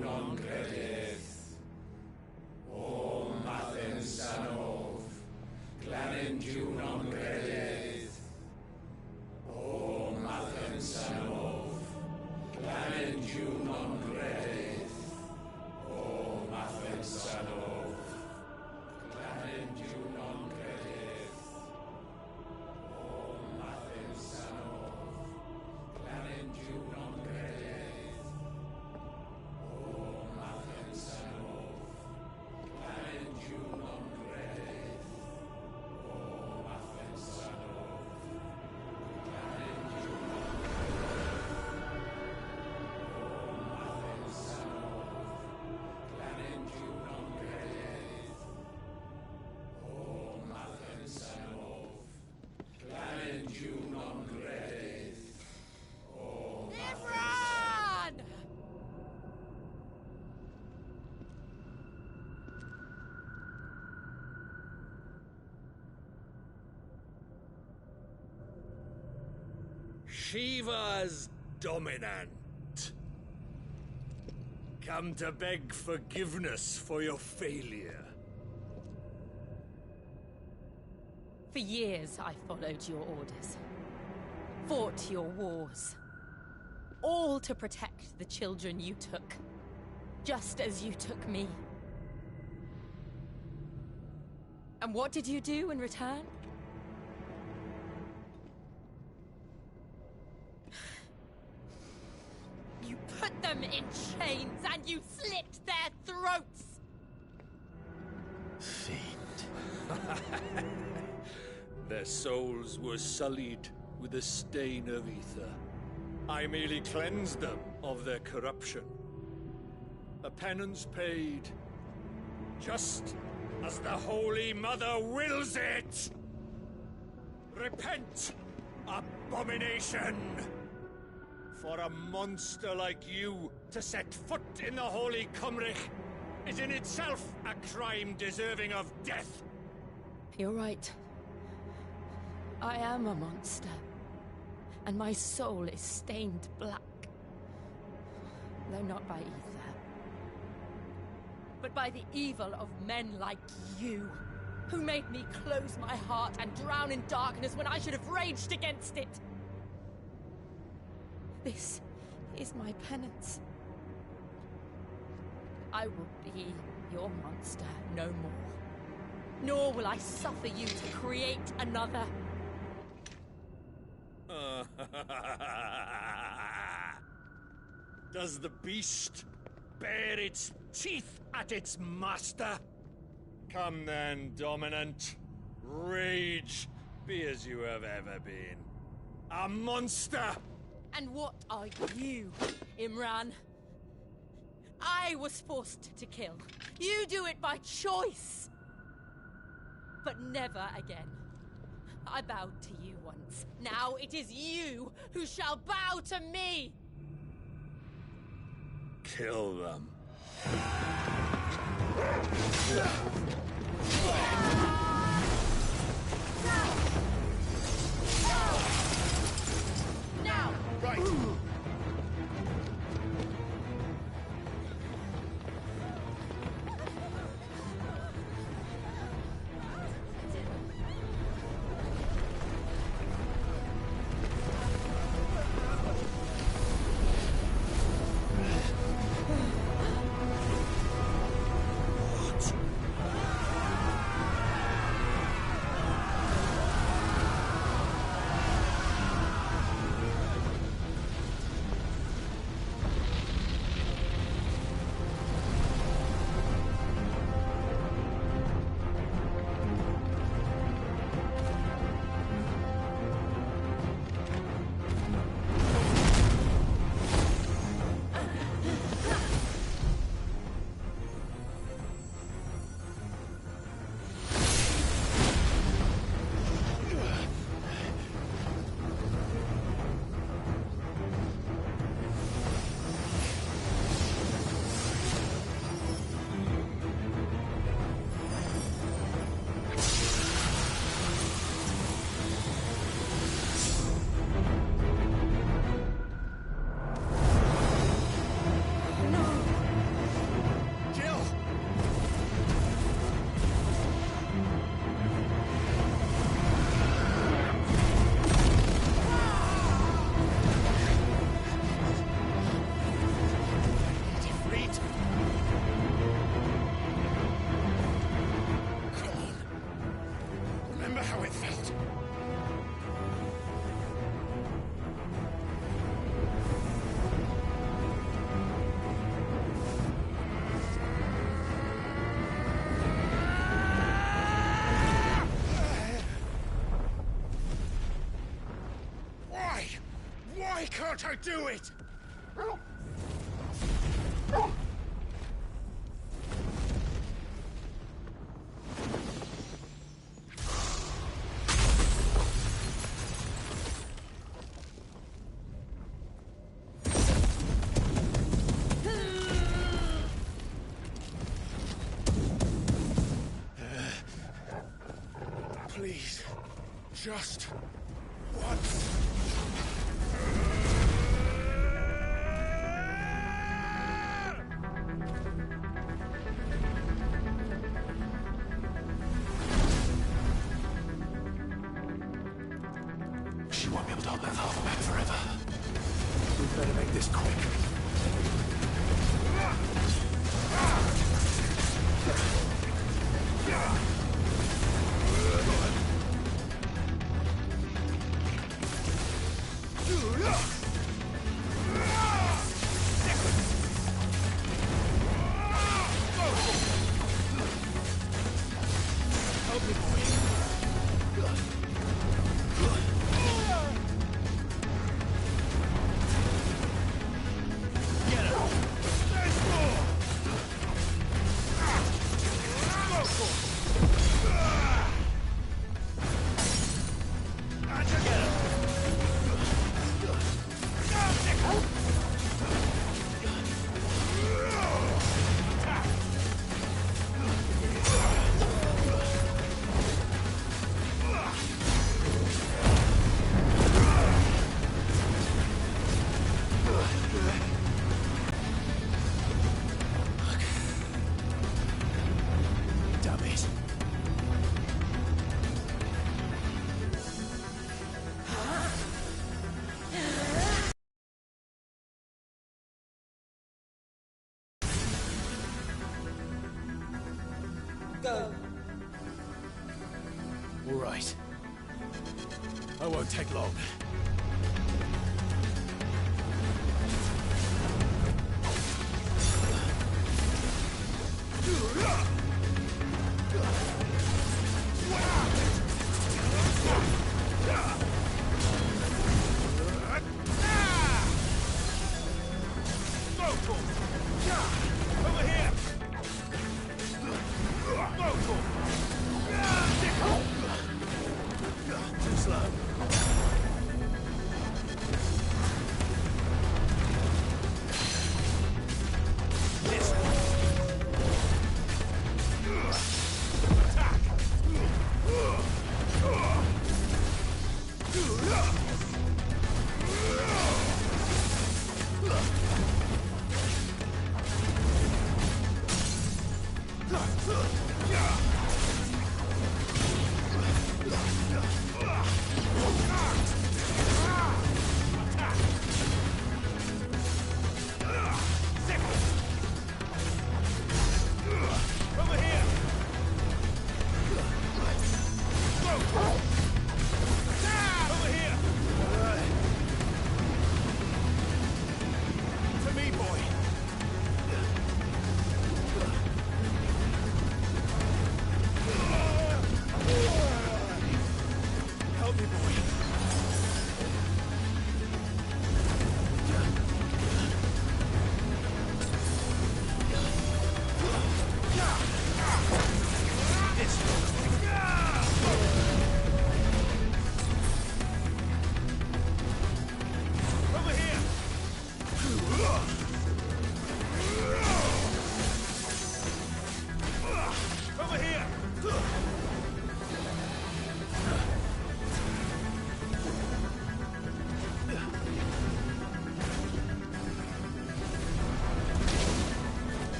non credis. O Mathen Sanov, Glanen non credis. O Mathen Sanov, Glanen non credis. O Mathen Sanov, Glanen non credis. O Mathen Sanov, Glanen non credis. O Mathen Sanov, Glanen non credis. O Mathen Sanov, Glanen non credis. O Mathen Sanov, Glanen non credis. O Imran! Shiva's dominant. Come to beg forgiveness for your failure. For years I followed your orders, fought your wars, all to protect the children you took, just as you took me. And what did you do in return? You put them in chains and you slit their throats! Fiend. Their souls were sullied with the stain of ether. I merely cleansed them of their corruption. A penance paid, just as the Holy Mother wills it! Repent, abomination! For a monster like you to set foot in the Holy Cymrich is in itself a crime deserving of death! You're right. I am a monster. And my soul is stained black. Though not by ether. But by the evil of men like you, who made me close my heart and drown in darkness when I should have raged against it. This is my penance. I will be your monster no more. Nor will I suffer you to create another. Does the beast bare its teeth at its master? Come then, dominant. Rage, be as you have ever been. A monster! And what are you, Imran? I was forced to kill. You do it by choice. But never again. I bowed to you once. Now it is you who shall bow to me! Kill them. Now! Right! can't I do it? Please, just once. She won't be able to hold that half back forever. We'd better make this quick. Help me, boy. Get him! Let's go! Go for it! Gotcha, get him! Attack! Damn it. Go. All right. I won't take long. Over here! Go for it! Too slow. This one. Attack!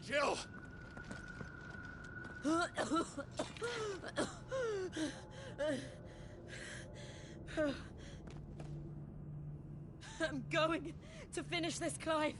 Jill! I'm going to finish this, Clive.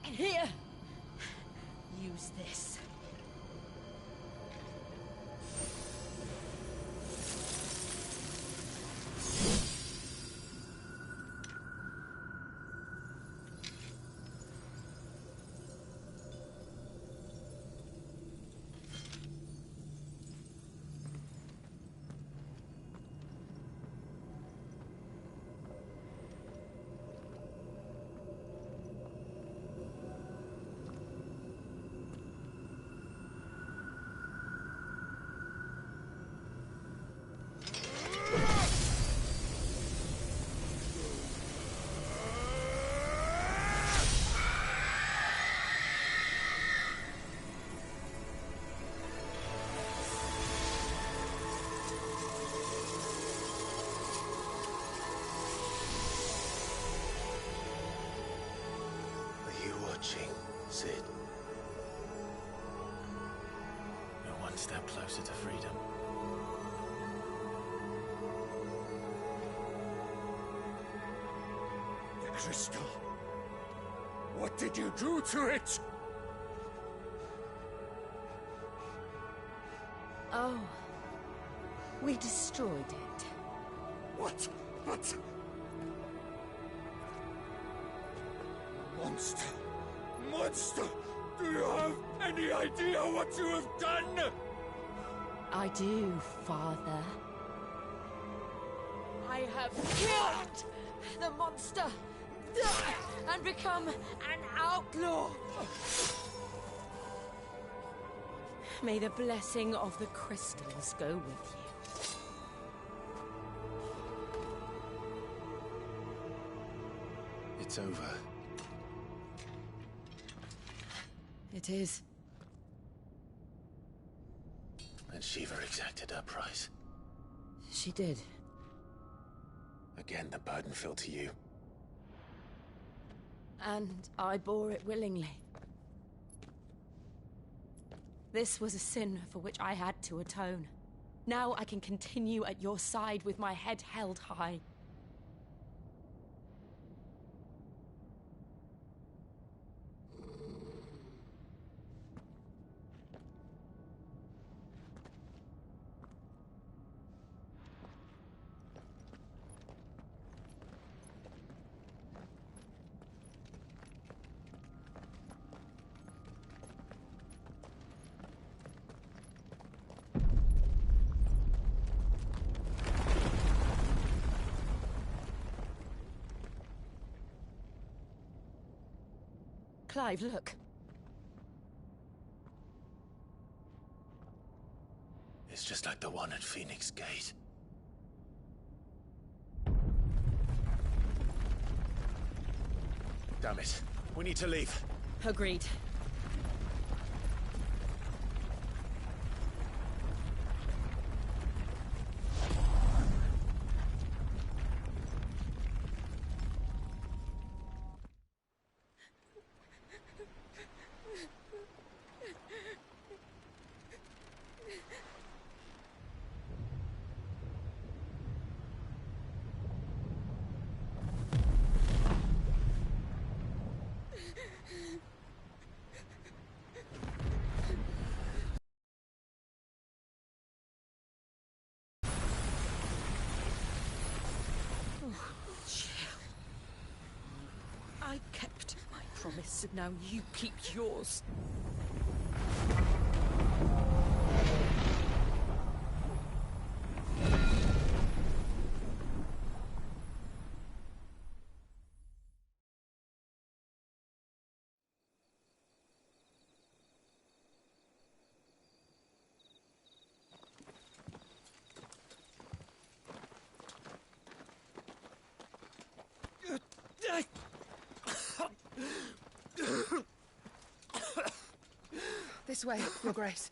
Here. Use this. Sid. We're one step closer to freedom. The crystal. What did you do to it? Oh. We destroyed it. What? But... Monster! Monster! Do you have any idea what you have done? I do, Father. I have killed the monster and become an outlaw. May the blessing of the crystals go with you. It's over. It is. And Shiva exacted her price. She did. Again, the burden fell to you. And I bore it willingly. This was a sin for which I had to atone. Now I can continue at your side with my head held high. Clive, look. It's just like the one at Phoenix Gate. Damn it. We need to leave. Agreed. I kept my promise, and now you keep yours. This way, Your Grace.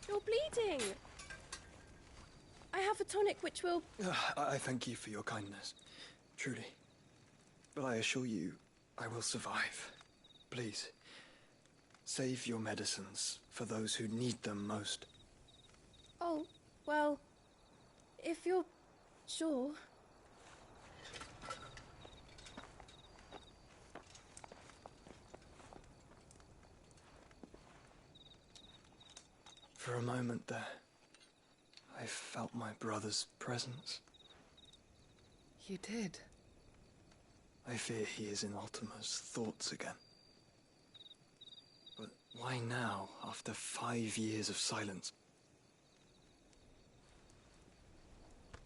You're bleeding. I have a tonic which will... I thank you for your kindness, truly. But I assure you, I will survive. Please, save your medicines for those who need them most. Oh, well, if you're sure. For a moment there, I felt my brother's presence. You did? I fear he is in Ultima's thoughts again. But why now, after 5 years of silence?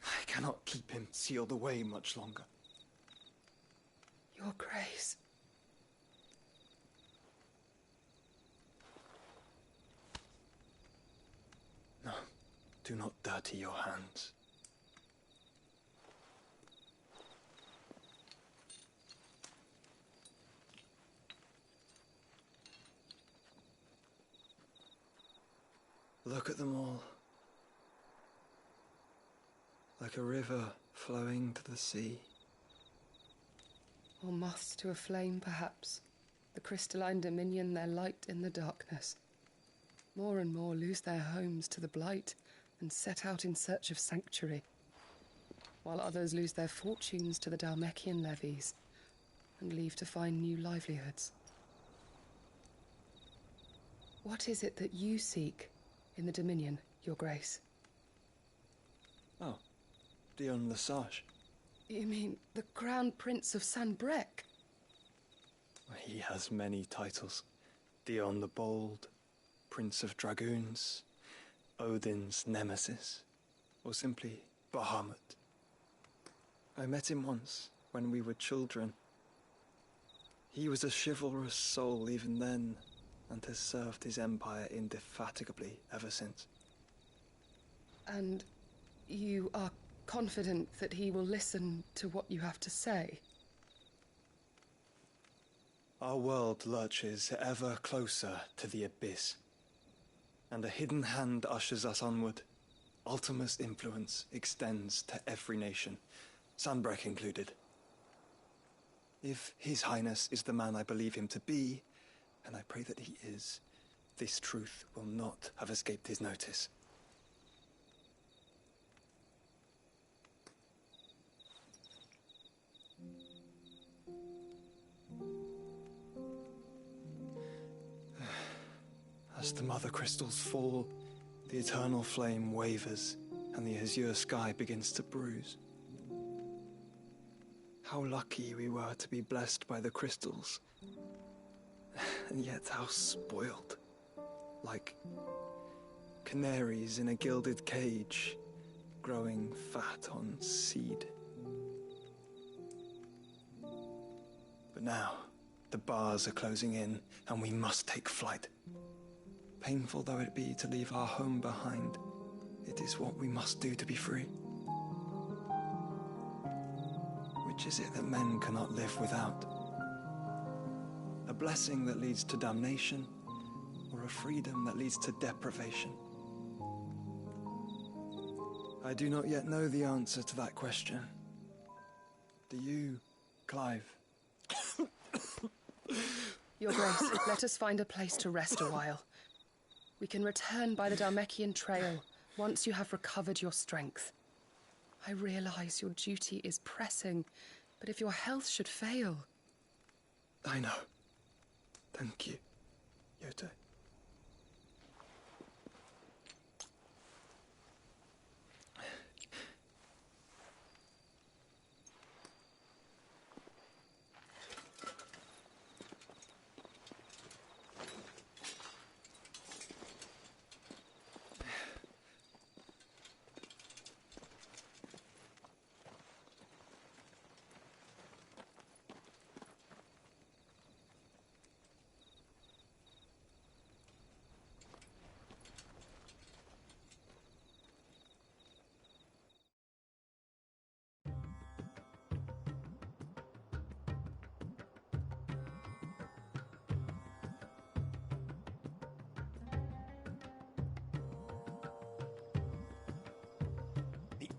I cannot keep him sealed away much longer. Your Grace. No, do not dirty your hands. Look at them all. Like a river flowing to the sea. Or moths to a flame, perhaps. The crystalline dominion their light in the darkness. More and more lose their homes to the blight and set out in search of sanctuary, while others lose their fortunes to the Dhalmekian levies and leave to find new livelihoods. What is it that you seek in the Dominion, Your Grace? Oh, Dion Lesage. You mean the Crown Prince of Sanbrec? He has many titles. Dion the Bold, Prince of Dragoons, Odin's Nemesis, or simply Bahamut. I met him once, when we were children. He was a chivalrous soul even then, and has served his empire indefatigably ever since. And you are confident that he will listen to what you have to say? Our world lurches ever closer to the abyss, and a hidden hand ushers us onward. Ultima's influence extends to every nation, Sanbrec included. If His Highness is the man I believe him to be, and I pray that he is, this truth will not have escaped his notice. As the mother crystals fall, the eternal flame wavers, and the azure sky begins to bruise. How lucky we were to be blessed by the crystals, and yet how spoiled. Like canaries in a gilded cage, growing fat on seed. But now, the bars are closing in, and we must take flight. Painful though it be to leave our home behind, it is what we must do to be free. Which is it that men cannot live without? A blessing that leads to damnation, or a freedom that leads to deprivation? I do not yet know the answer to that question. Do you, Clive? Your Grace, let us find a place to rest a while. We can return by the Dhalmekian trail once you have recovered your strength. I realize your duty is pressing, but if your health should fail... I know. Thank you, Yote.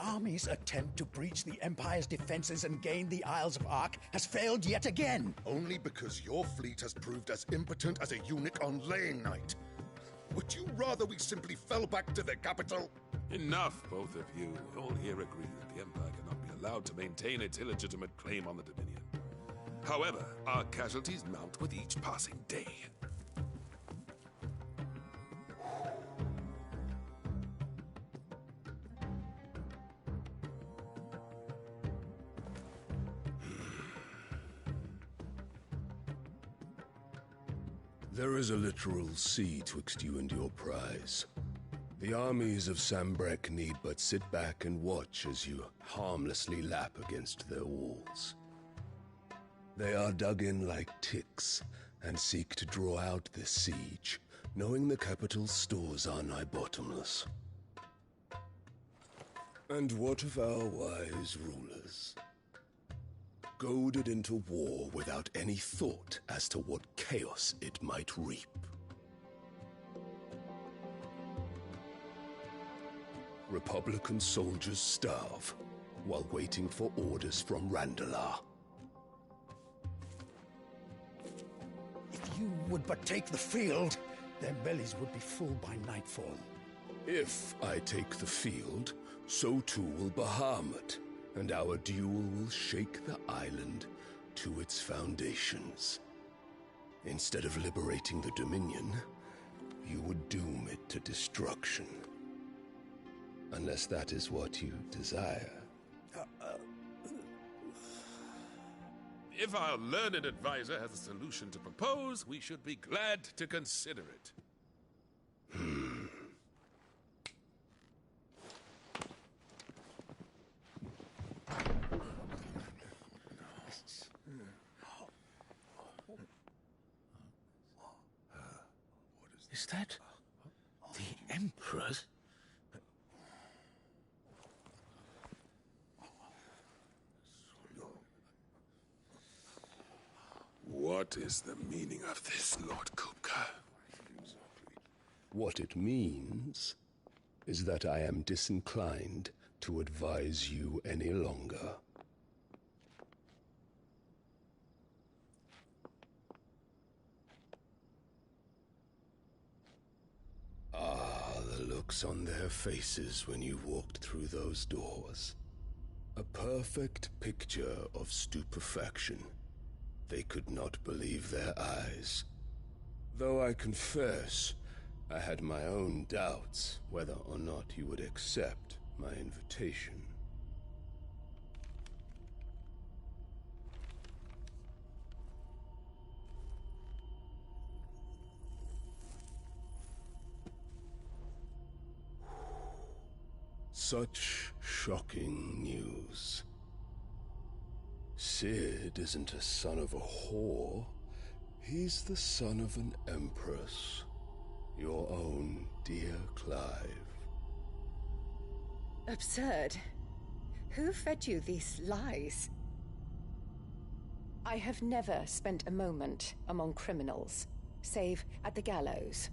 army's attempt to breach the Empire's defenses and gain the Isles of Ark has failed yet again. Only because your fleet has proved as impotent as a eunuch on laying night. Would you rather we simply fell back to the capital? Enough, both of you. All here agree that the Empire cannot be allowed to maintain its illegitimate claim on the Dominion. However, our casualties mount with each passing day. There is a literal sea twixt you and your prize. The armies of Sambrek need but sit back and watch as you harmlessly lap against their walls. They are dug in like ticks and seek to draw out this siege, knowing the capital's stores are nigh bottomless. And what of our wise rulers? Goaded into war without any thought as to what chaos it might reap. Republican soldiers starve while waiting for orders from Randalar. If you would but take the field, their bellies would be full by nightfall. If I take the field, so too will Bahamut, and our duel will shake the island to its foundations. Instead of liberating the Dominion, you would doom it to destruction. Unless that is what you desire. If our learned advisor has a solution to propose, we should be glad to consider it. Is that the Emperor's? What is the meaning of this, Lord Kupka? What it means is that I am disinclined to advise you any longer. Ah, the looks on their faces when you walked through those doors. A perfect picture of stupefaction. They could not believe their eyes. Though I confess, I had my own doubts whether or not you would accept my invitation. Such shocking news. Sid isn't a son of a whore. He's the son of an empress. Your own dear Clive. Absurd. Who fed you these lies? I have never spent a moment among criminals, save at the gallows.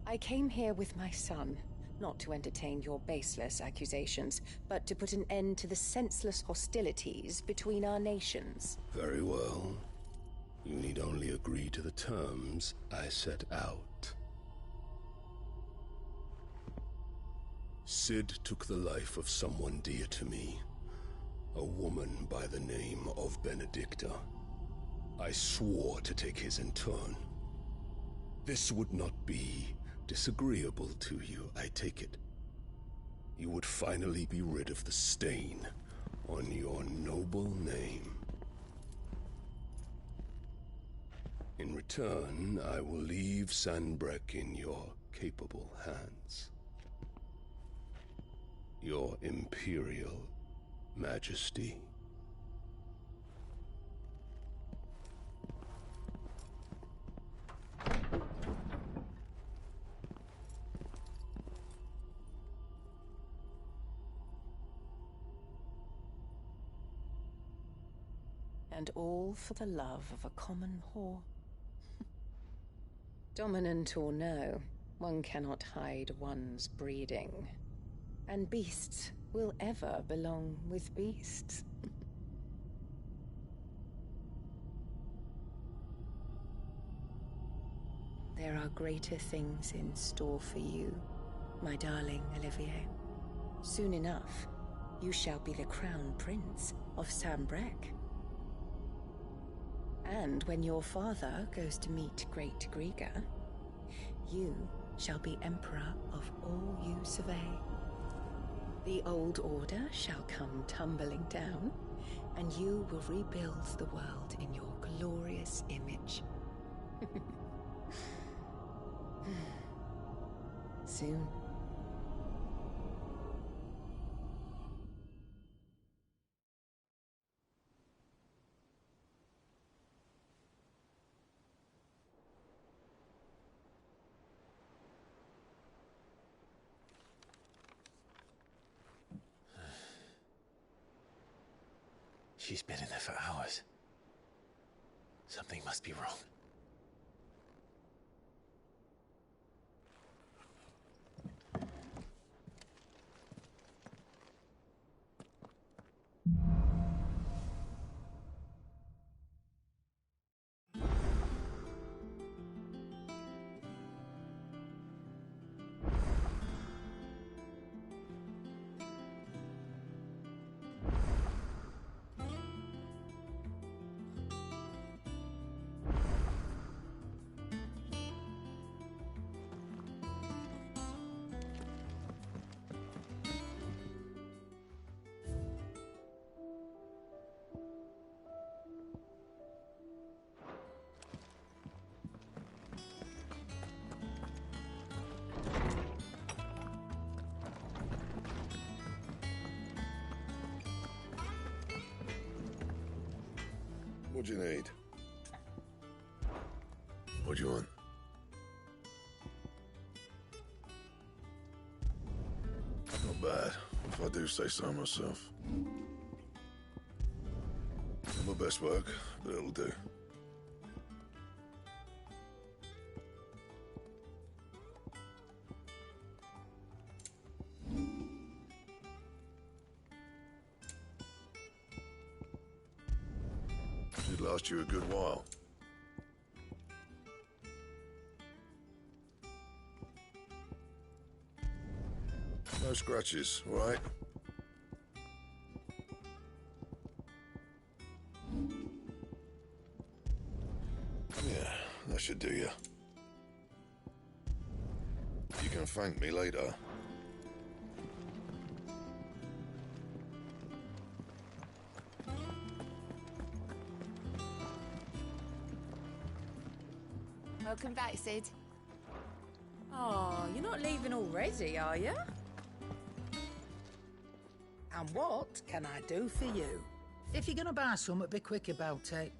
I came here with my son, not to entertain your baseless accusations, but to put an end to the senseless hostilities between our nations. Very well. You need only agree to the terms I set out. Sid took the life of someone dear to me, a woman by the name of Benedicta. I swore to take his in turn. This would not be disagreeable to you, I take it. You would finally be rid of the stain on your noble name. In return, I will leave Sanbrek in your capable hands. Your Imperial Majesty. And all for the love of a common whore. Dominant or no, one cannot hide one's breeding. And beasts will ever belong with beasts. There are greater things in store for you, my darling Olivier. Soon enough, you shall be the crown prince of Sambrec. And when your father goes to meet Great Griga, you shall be emperor of all you survey. The old order shall come tumbling down, and you will rebuild the world in your glorious image. Soon. She's been in there for hours. Something must be wrong. What do you need? What do you want? Not bad, if I do say so myself. Not my best work, but it'll do. Should last you a good while. No scratches, all right? Yeah, that should do you. You can thank me later. Welcome back, Sid. Oh, you're not leaving already, are you? And what can I do for you? If you're gonna buy something, be quick about it.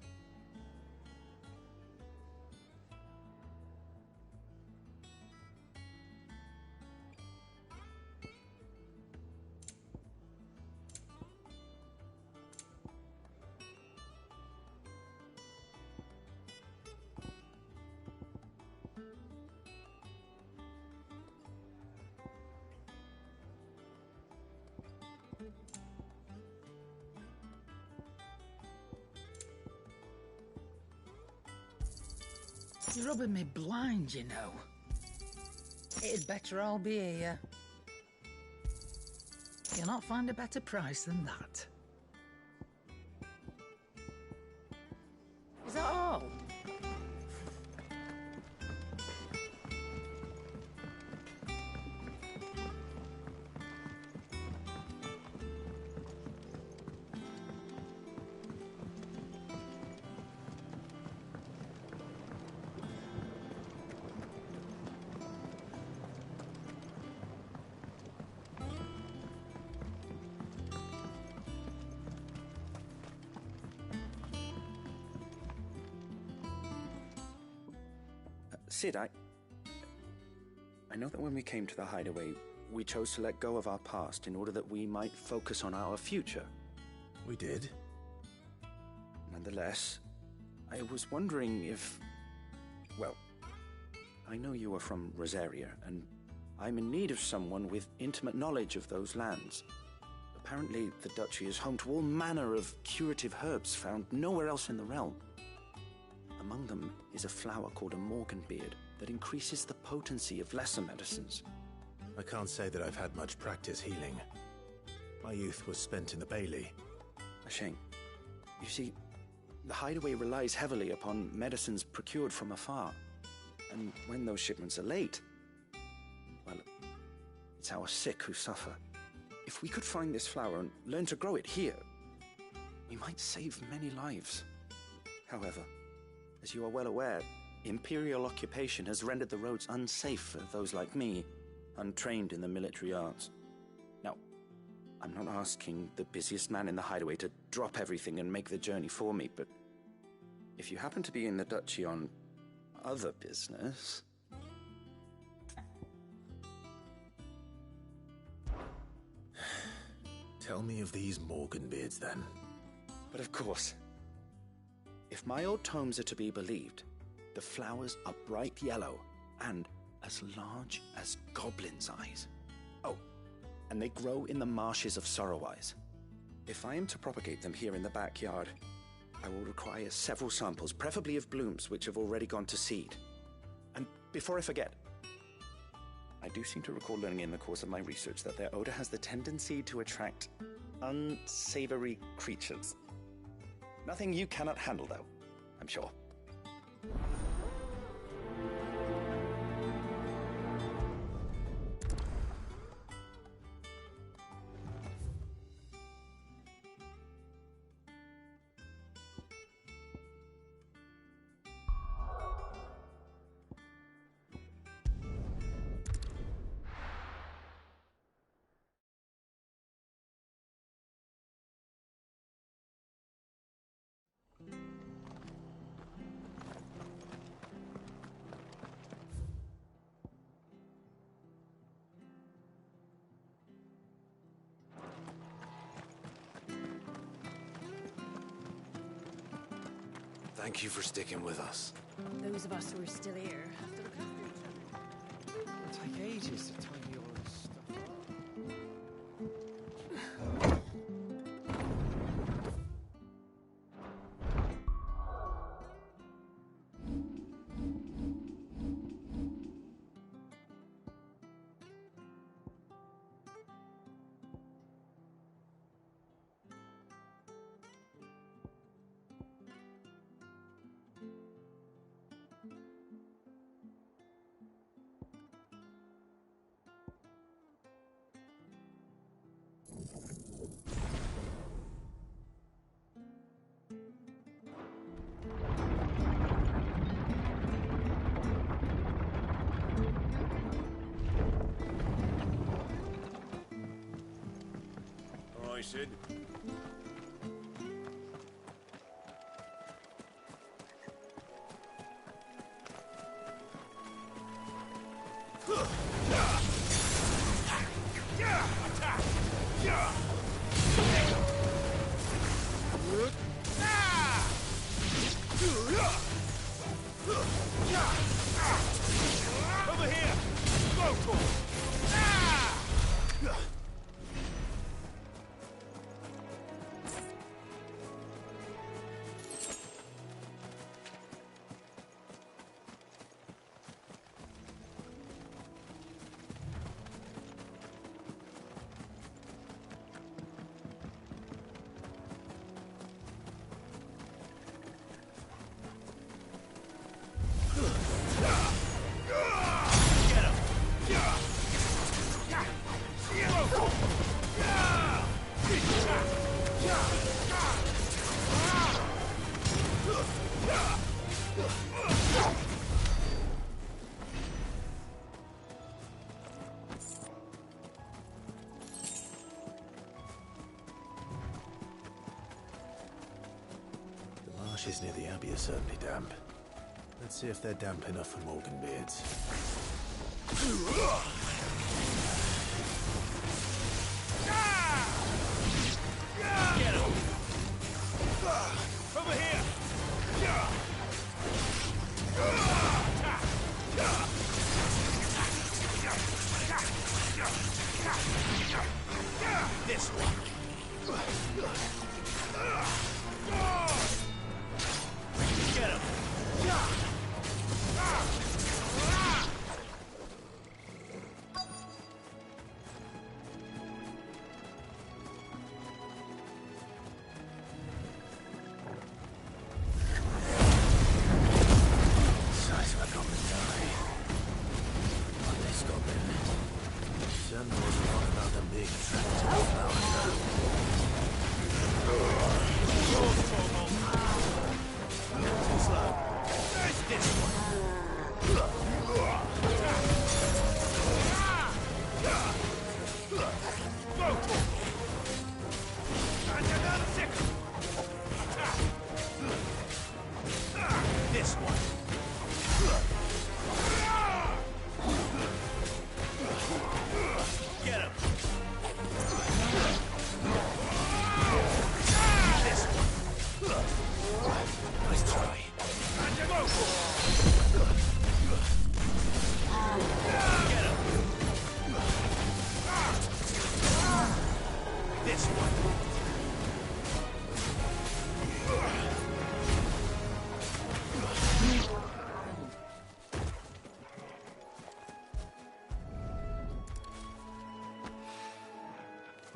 You're rubbing me blind, you know. It'd better all be here. You'll not find a better price than that. Is that all? Sid, I know that when we came to the hideaway, we chose to let go of our past in order that we might focus on our future. We did. Nonetheless, I was wondering if... Well, I know you are from Rosaria, and I'm in need of someone with intimate knowledge of those lands. Apparently, the duchy is home to all manner of curative herbs found nowhere else in the realm. Among them is a flower called a morganbeard that increases the potency of lesser medicines. I can't say that I've had much practice healing. My youth was spent in the Bailey. A shame. You see, the hideaway relies heavily upon medicines procured from afar. And when those shipments are late, well, it's our sick who suffer. If we could find this flower and learn to grow it here, we might save many lives. However, as you are well aware, Imperial occupation has rendered the roads unsafe for those like me, untrained in the military arts. Now, I'm not asking the busiest man in the hideaway to drop everything and make the journey for me, but if you happen to be in the duchy on other business... Tell me of these morganbeards, then. But of course. If my old tomes are to be believed, the flowers are bright yellow and as large as goblins' eyes. Oh, and they grow in the marshes of Sorrowise. If I am to propagate them here in the backyard, I will require several samples, preferably of blooms which have already gone to seed. And before I forget, I do seem to recall learning in the course of my research that their odor has the tendency to attract unsavory creatures. Nothing you cannot handle, though, I'm sure. Thank you for sticking with us. Those of us who are still here have to look after each other. It'll take ages to tidy all this stuff up. Sid. Over here! Go for it! Marshes near the Abbey are certainly damp. Let's see if they're damp enough for morganbeards. Get him! Over here! This one!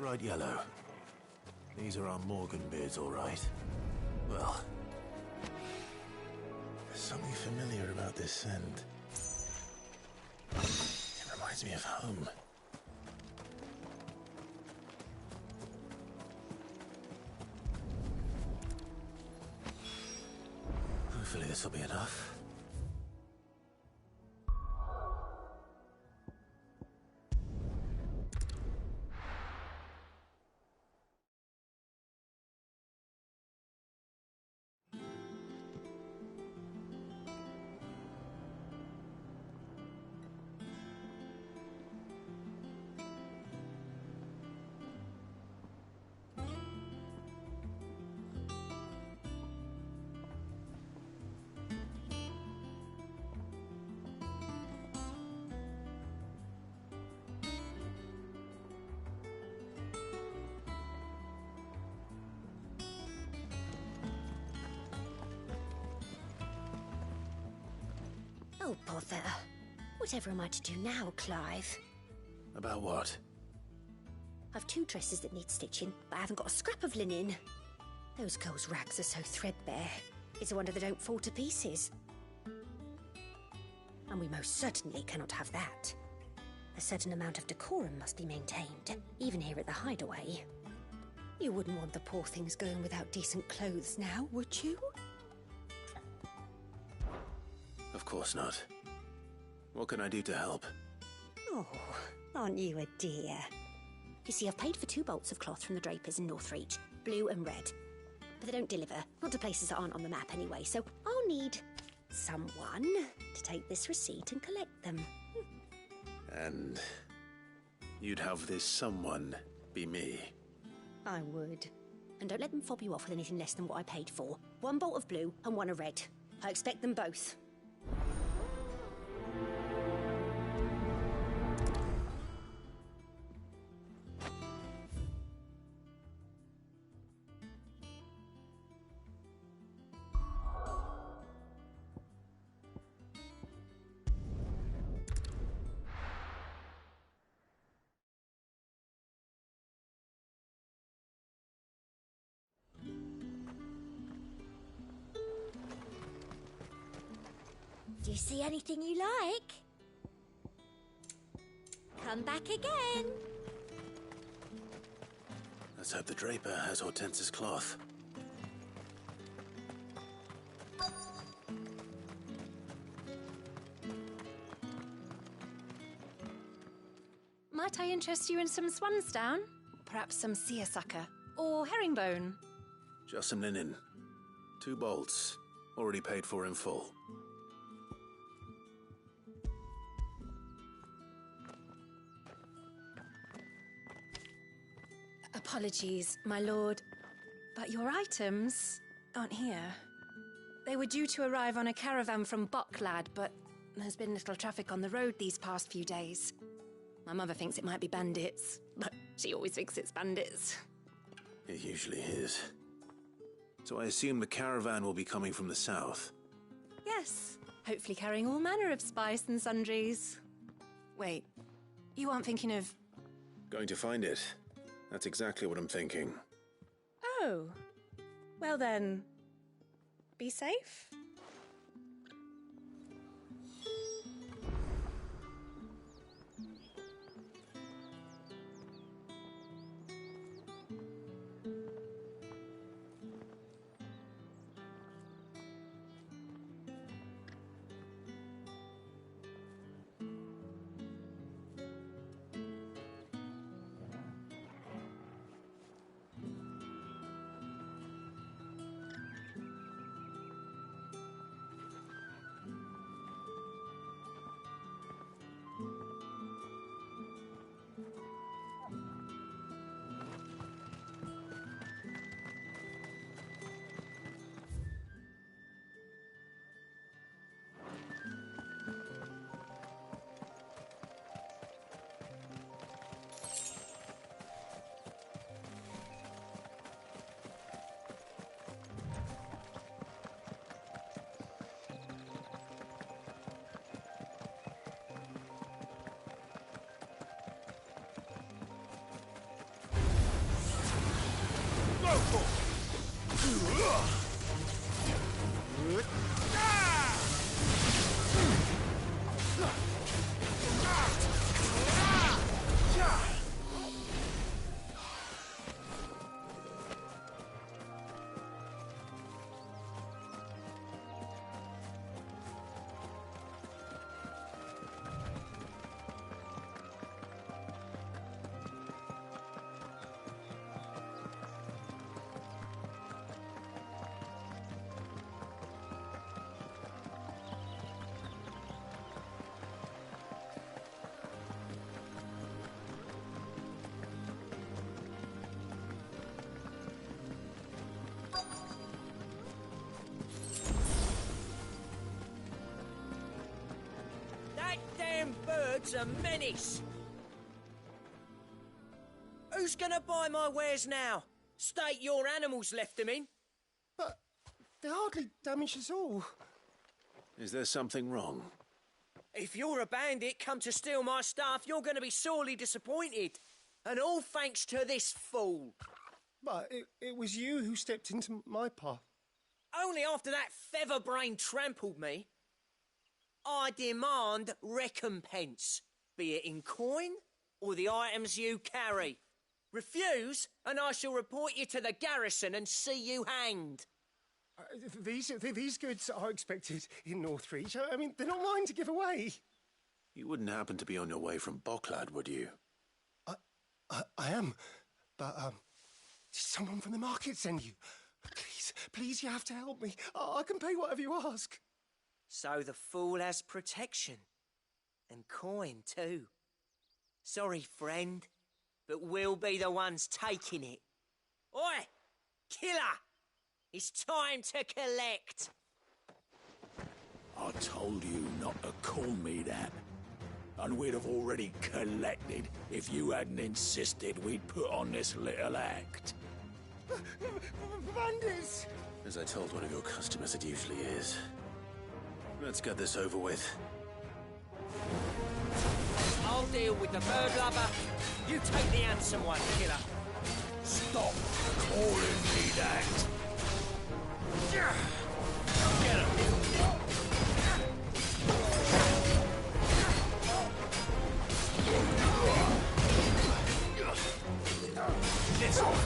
Bright yellow. These are our Morgan beards, all right. Well, there's something familiar about this scent. It reminds me of home. Hopefully this will be enough. Oh, bother. Whatever am I to do now, Clive? About what? I've 2 dresses that need stitching, but I haven't got a scrap of linen. Those girls' rags are so threadbare. It's a wonder they don't fall to pieces. And we most certainly cannot have that. A certain amount of decorum must be maintained, even here at the Hideaway. You wouldn't want the poor things going without decent clothes now, would you? Of course not. What can I do to help? Oh, aren't you a dear? You see, I've paid for 2 bolts of cloth from the drapers in Northreach, blue and red. But they don't deliver, not to places that aren't on the map anyway, so I'll need someone to take this receipt and collect them. And you'd have this someone be me? I would. And don't let them fob you off with anything less than what I paid for. 1 bolt of blue and 1 of red. I expect them both. Do you see anything you like? Come back again. Let's hope the draper has Hortense's cloth. Might I interest you in some swansdown? Perhaps some seersucker? Or herringbone? Just some linen. 2 bolts. Already paid for in full. Apologies, my lord, but your items aren't here. They were due to arrive on a caravan from Bucklad, but there's been little traffic on the road these past few days. My mother thinks it might be bandits, but she always thinks it's bandits. It usually is. So I assume the caravan will be coming from the south. Yes, hopefully carrying all manner of spice and sundries. Wait, you aren't thinking of... Going to find it. That's exactly what I'm thinking. Oh, well then, be safe. That damn bird's a menace! Who's gonna buy my wares now? State your animals left them in. But they hardly damaged us all. Is there something wrong? If you're a bandit come to steal my stuff, you're gonna be sorely disappointed. And all thanks to this fool. But it was you who stepped into my path. Only after that feather-brain trampled me. I demand recompense, be it in coin or the items you carry. Refuse, and I shall report you to the garrison and see you hanged. These goods are expected in Northreach. I mean, they're not mine to give away. You wouldn't happen to be on your way from Bocklad, would you? I am, but did someone from the market send you? Please, you have to help me. I can pay whatever you ask. So the fool has protection. And coin, too. Sorry, friend, but we'll be the ones taking it. Oi! Killer! It's time to collect! I told you not to call me that. And we'd have already collected if you hadn't insisted we'd put on this little act. Bandits! As I told one of your customers, it usually is. Let's get this over with. I'll deal with the bird lover. You take the handsome one, killer. Stop calling me that. Get him. This one.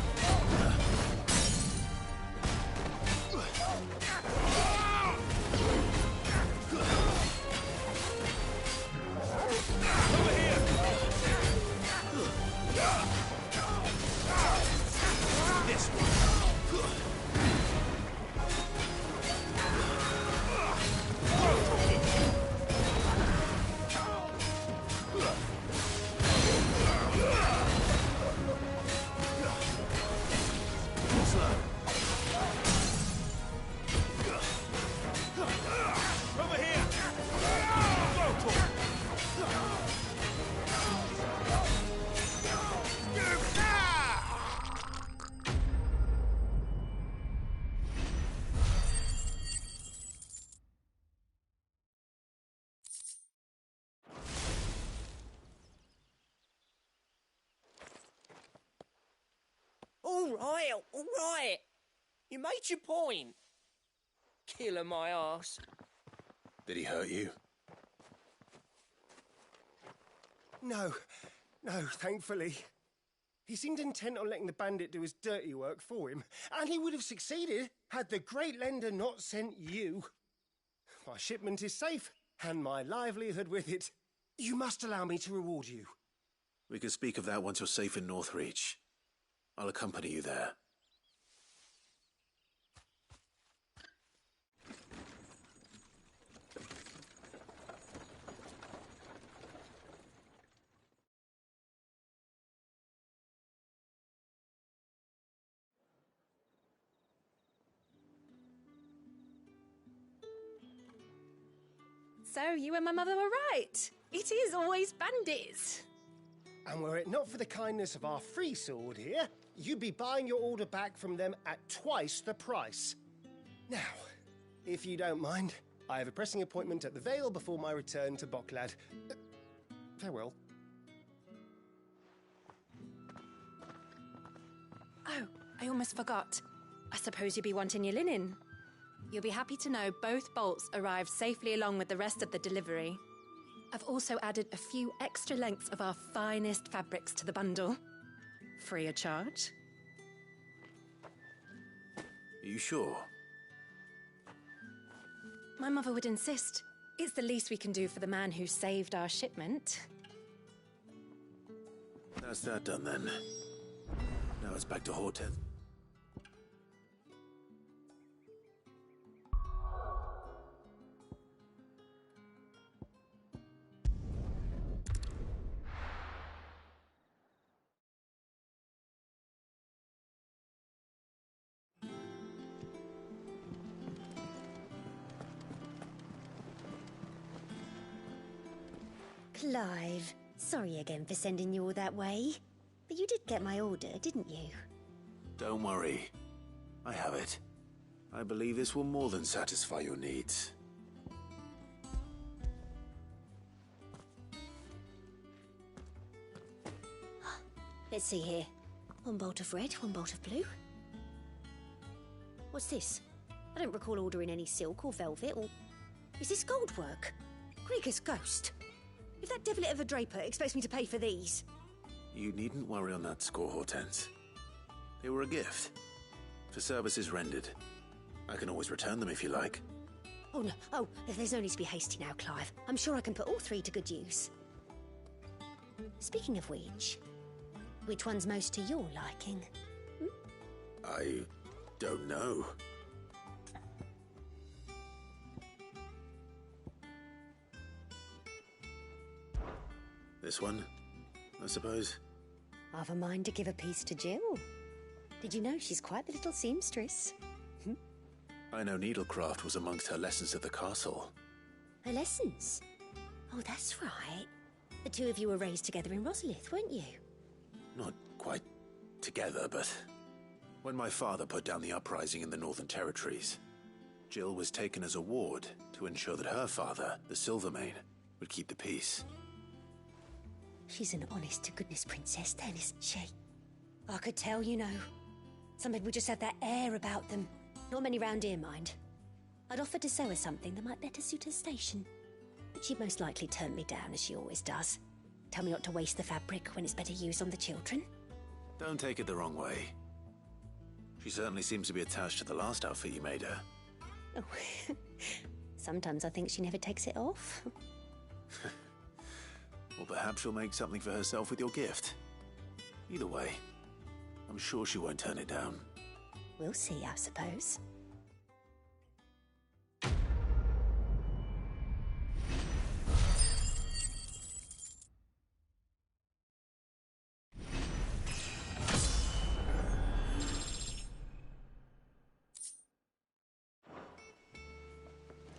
All right. You made your point. Killer my ass. Did he hurt you? No, thankfully. He seemed intent on letting the bandit do his dirty work for him, and he would have succeeded had the great lender not sent you. My shipment is safe, and my livelihood with it. You must allow me to reward you. We can speak of that once you're safe in Northreach. I'll accompany you there. So you and my mother were right. It is always bandits. And were it not for the kindness of our free sword here, you'd be buying your order back from them at twice the price. Now, if you don't mind, I have a pressing appointment at the Vale before my return to Bocklad. Farewell. Oh, I almost forgot. I suppose you'll be wanting your linen. You'll be happy to know both bolts arrived safely along with the rest of the delivery. I've also added a few extra lengths of our finest fabrics to the bundle. Free of charge. Are you sure? My mother would insist. It's the least we can do for the man who saved our shipment. That's that done then. Now it's back to Horteth. Clive, sorry again for sending you all that way. But you did get my order, didn't you? Don't worry. I have it. I believe this will more than satisfy your needs. Let's see here. One bolt of red, one bolt of blue. What's this? I don't recall ordering any silk or velvet or... Is this gold work? Krieger's ghost. If that devilet of a draper expects me to pay for these... You needn't worry on that score, Hortense. They were a gift. For services rendered. I can always return them if you like. Oh, no. Oh, there's no need to be hasty now, Clive. I'm sure I can put all three to good use. Speaking of which one's most to your liking? I don't know. This one, I suppose. I've a mind to give a piece to Jill. Did you know she's quite the little seamstress? I know needlecraft was amongst her lessons at the castle. Her lessons? Oh, that's right. The two of you were raised together in Rosalith, weren't you? Not quite together, but... When my father put down the uprising in the Northern Territories, Jill was taken as a ward to ensure that her father, the Silvermane, would keep the peace. She's an honest-to-goodness princess then, isn't she? I could tell, you know. Some people just have that air about them. Not many round here, mind. I'd offered to sew her something that might better suit her station. But she'd most likely turn me down, as she always does. Tell me not to waste the fabric when it's better used on the children. Don't take it the wrong way. She certainly seems to be attached to the last outfit you made her. Oh, sometimes I think she never takes it off. Or perhaps she'll make something for herself with your gift. Either way, I'm sure she won't turn it down. We'll see, I suppose.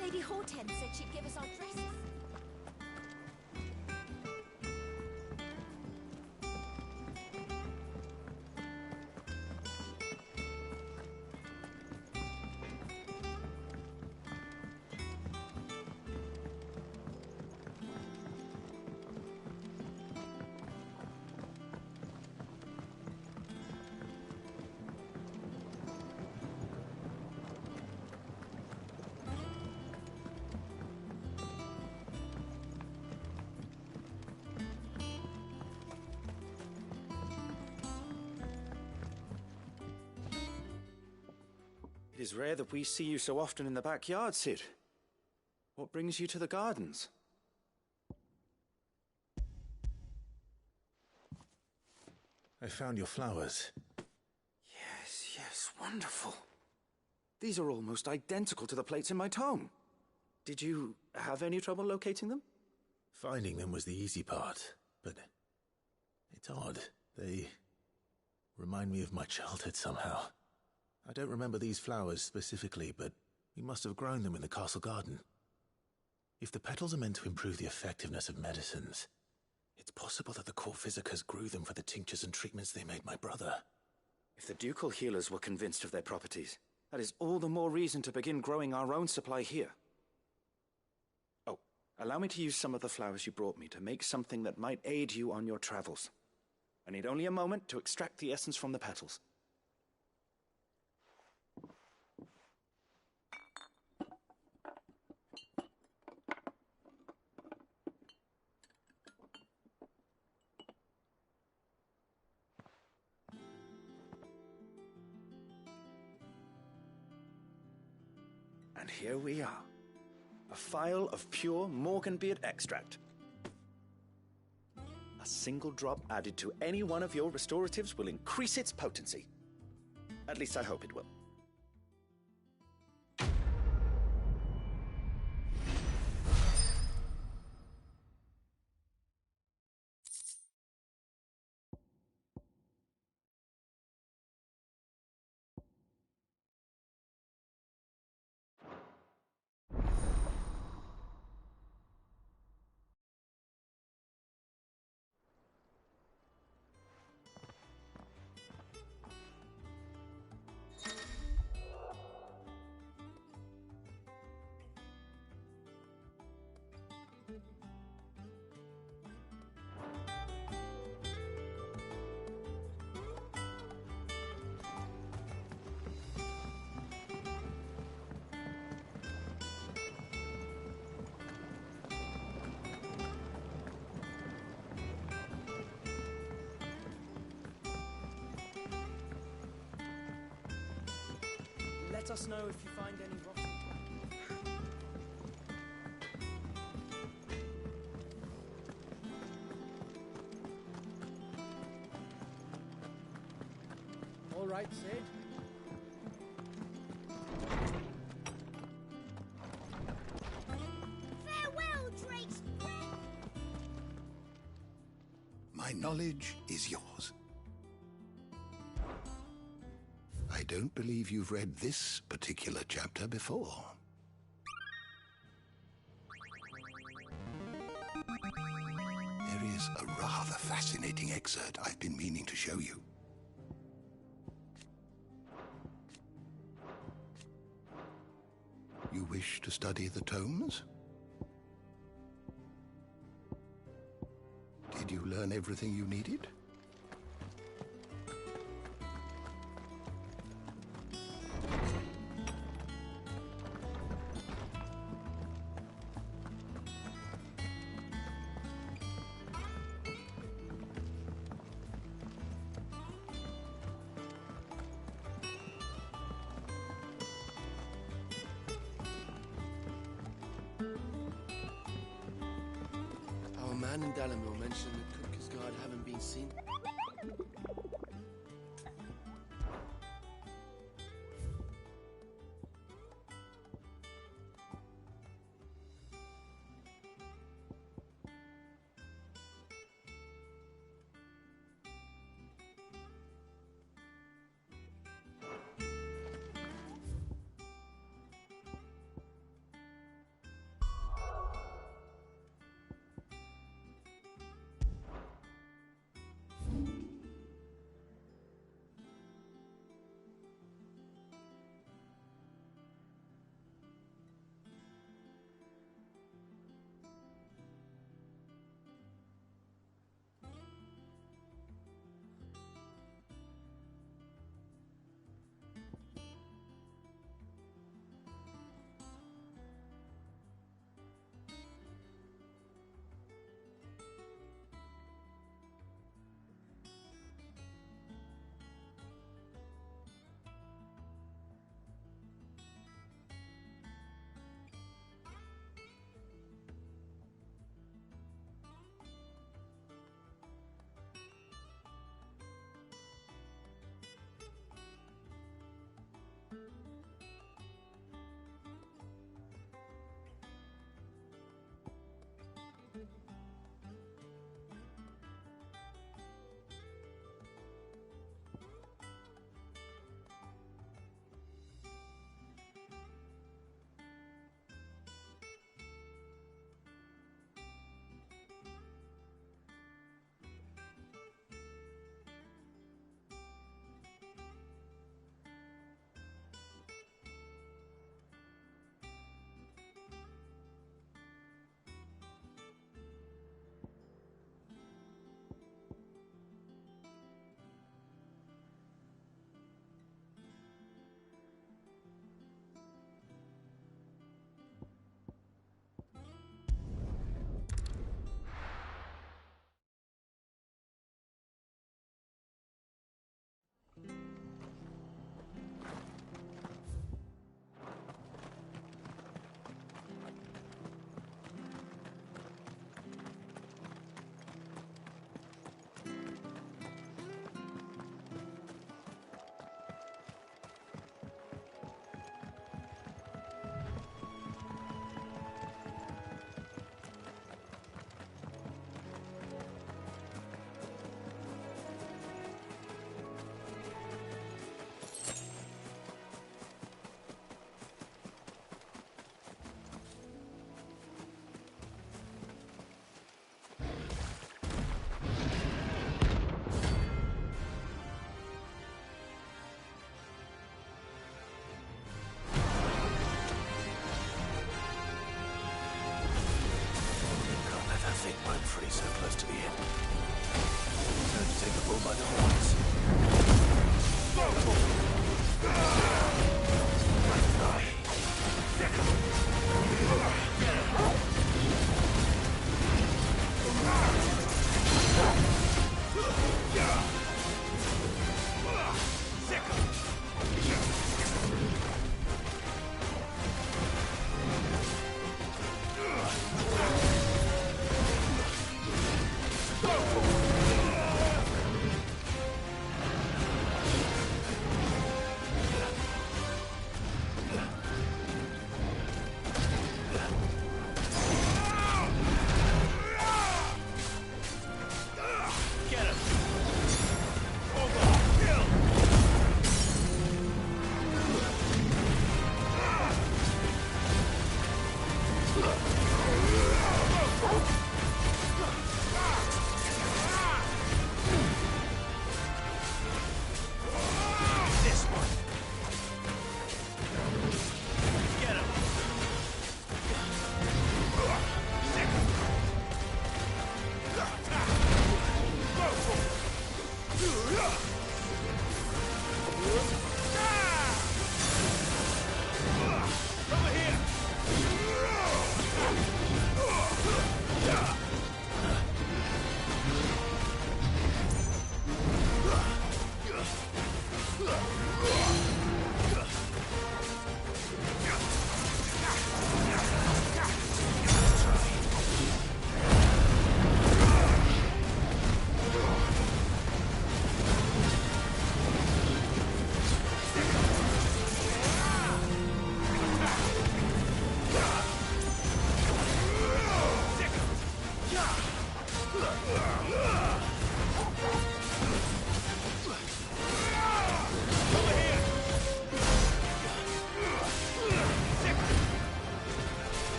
Lady Hortense said she'd give us our dresses. It is rare that we see you so often in the backyard, Cid. What brings you to the gardens? I found your flowers. Yes, wonderful. These are almost identical to the plates in my tome. Did you have any trouble locating them? Finding them was the easy part, but it's odd. They remind me of my childhood somehow. I don't remember these flowers specifically, but we must have grown them in the castle garden. If the petals are meant to improve the effectiveness of medicines, it's possible that the court physicers grew them for the tinctures and treatments they made my brother. If the ducal healers were convinced of their properties, that is all the more reason to begin growing our own supply here. Oh, allow me to use some of the flowers you brought me to make something that might aid you on your travels. I need only a moment to extract the essence from the petals. And here we are. A phial of pure Morganbeard extract. A single drop added to any one of your restoratives will increase its potency. At least I hope it will. us know if you find any rotten. All right, Sid. Farewell, Drake's Breath! My knowledge is yours. I don't believe you've read this particular chapter before. There is a rather fascinating excerpt I've been meaning to show you. You wish to study the tomes? Did you learn everything you needed? Our man in Dalamil mentioned that Kupka's guard haven't been seen. So close to the end. Time to take the bull by the horns.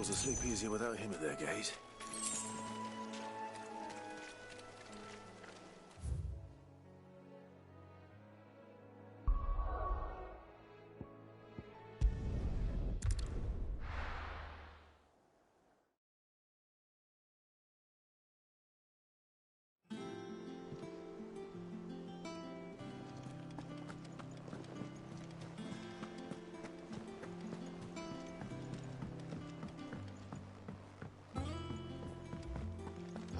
to sleep easier without him at their gate.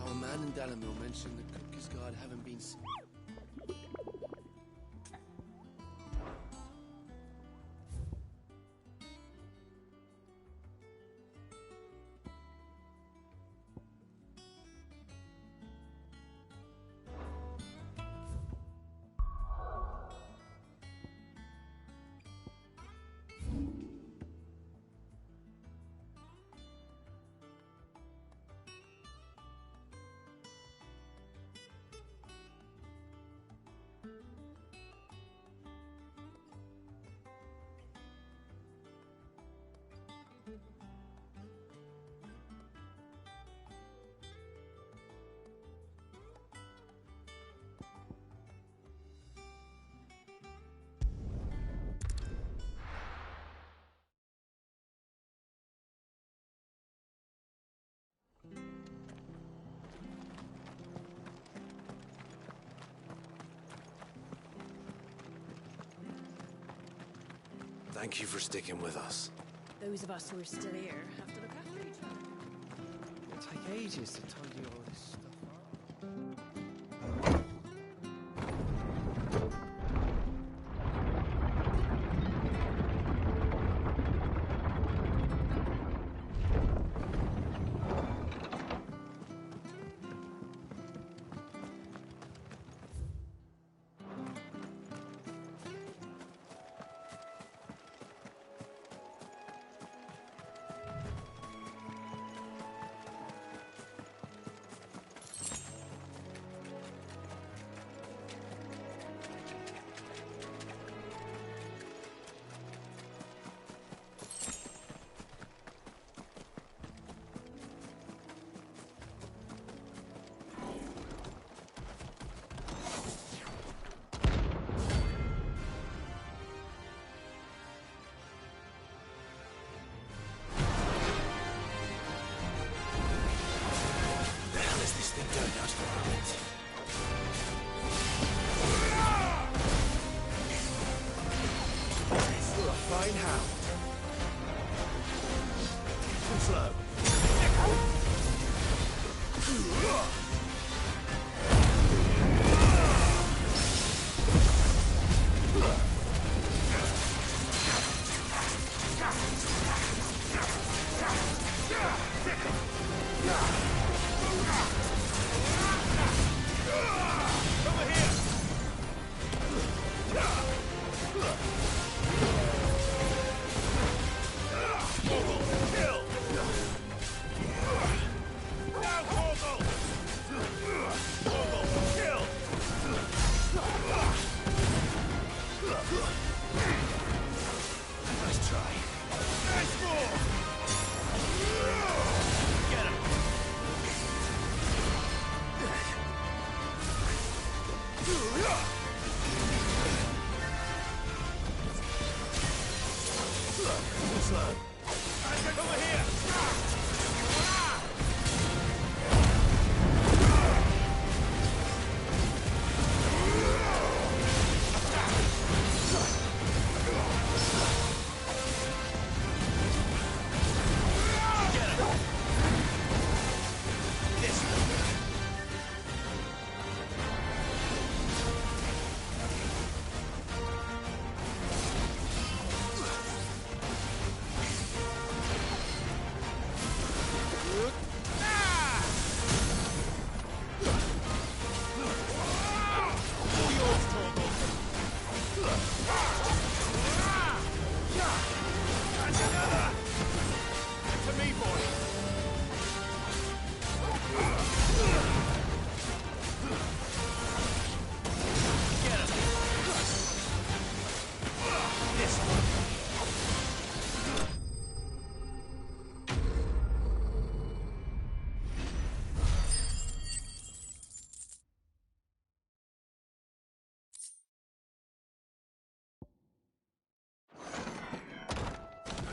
Our man in Dalamil mentioned the Cookies Guard haven't been seen. Thank you for sticking with us. Those of us who are still here have to look after each other. It'll take ages to tidy all this stuff up. Fine hound. Too slow.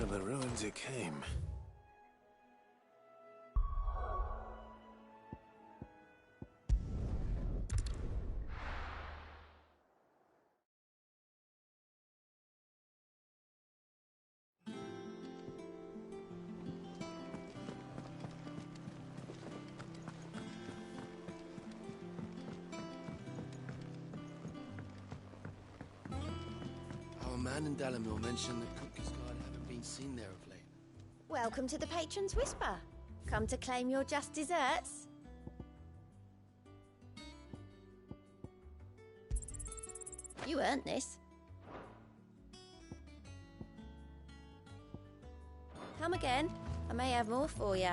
of the ruins it came. Our man in Dalamil mentioned that Cookies Guard haven't been seen there of late. Welcome to the Patron's Whisper. Come to claim your just desserts? You earned this. Come again. I may have more for you.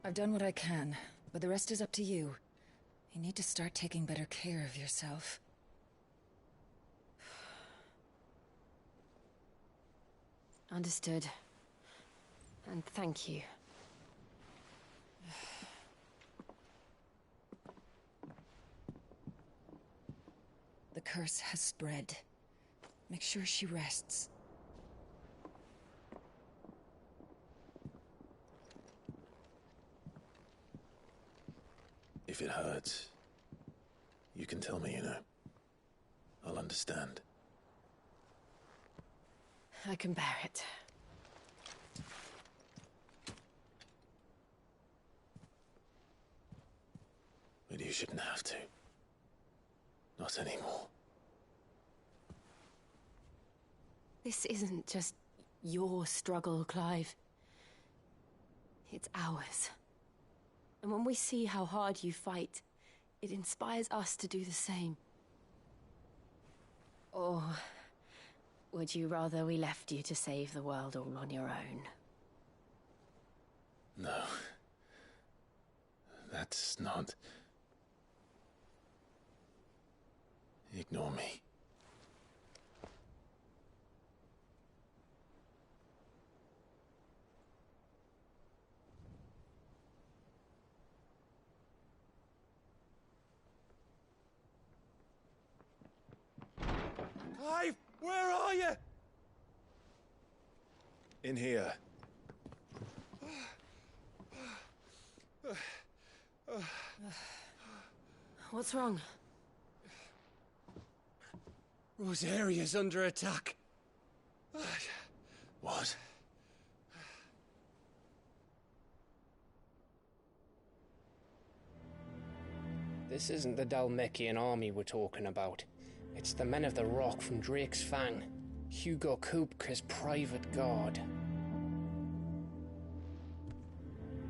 I've done what I can, but the rest is up to you. You need to start taking better care of yourself. Understood. And thank you. The curse has spread. Make sure she rests. If it hurts, you can tell me, you know. I'll understand. I can bear it. But you shouldn't have to. Not anymore. This isn't just your struggle, Clive. It's ours. And when we see how hard you fight, it inspires us to do the same. Or would you rather we left you to save the world all on your own? No. That's not... Ignore me. Clive, where are you? In here. What's wrong? Rosaria's under attack. What? This isn't the Dalmekian army we're talking about. It's the men of the Rock from Drake's Fang. Hugo Kupka's private guard.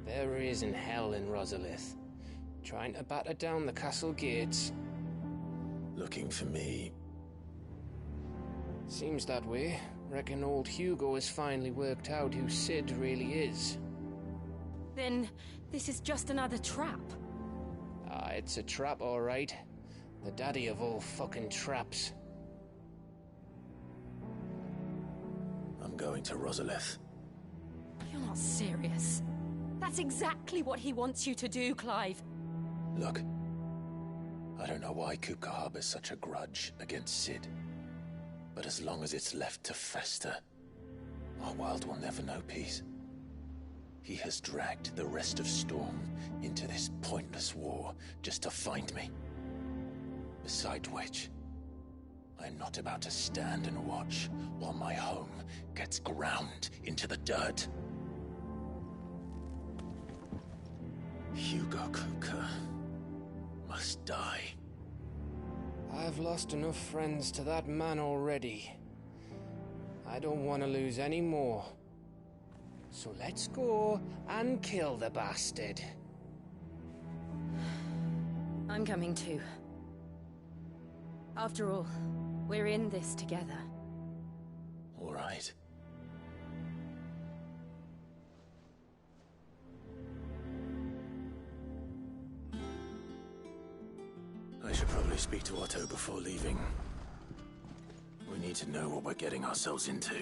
There he is in hell in Rosalith, trying to batter down the castle gates. Looking for me? Seems that way. Reckon old Hugo has finally worked out who Sid really is. Then this is just another trap. Ah, it's a trap, all right. The daddy of all fucking traps. I'm going to Rosalith. You're not serious. That's exactly what he wants you to do, Clive. Look, I don't know why Kupka harbors such a grudge against Sid. But as long as it's left to fester, our world will never know peace. He has dragged the rest of Storm into this pointless war just to find me. Besides which, I am not about to stand and watch while my home gets ground into the dirt. Hugo Kupka must die. I've lost enough friends to that man already. I don't want to lose any more. So let's go and kill the bastard. I'm coming too. After all, we're in this together. All right. I should probably speak to Otto before leaving. We need to know what we're getting ourselves into.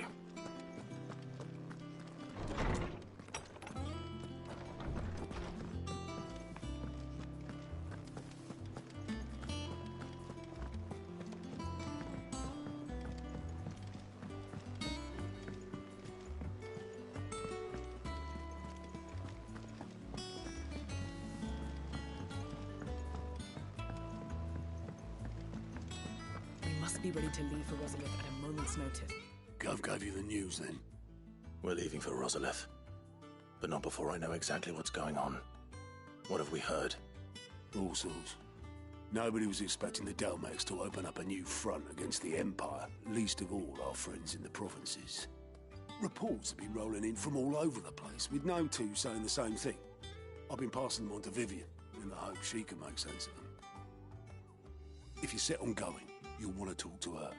Be ready to leave for Rosalith at a moment's notice. Gov gave you the news, then? We're leaving for Rosalith, but not before I know exactly what's going on. What have we heard? All sorts. Nobody was expecting the Dalmex to open up a new front against the Empire, least of all our friends in the provinces. Reports have been rolling in from all over the place, with no two saying the same thing. I've been passing them on to Vivian, in the hope she can make sense of them. If you're set on going, you'll want to talk to her.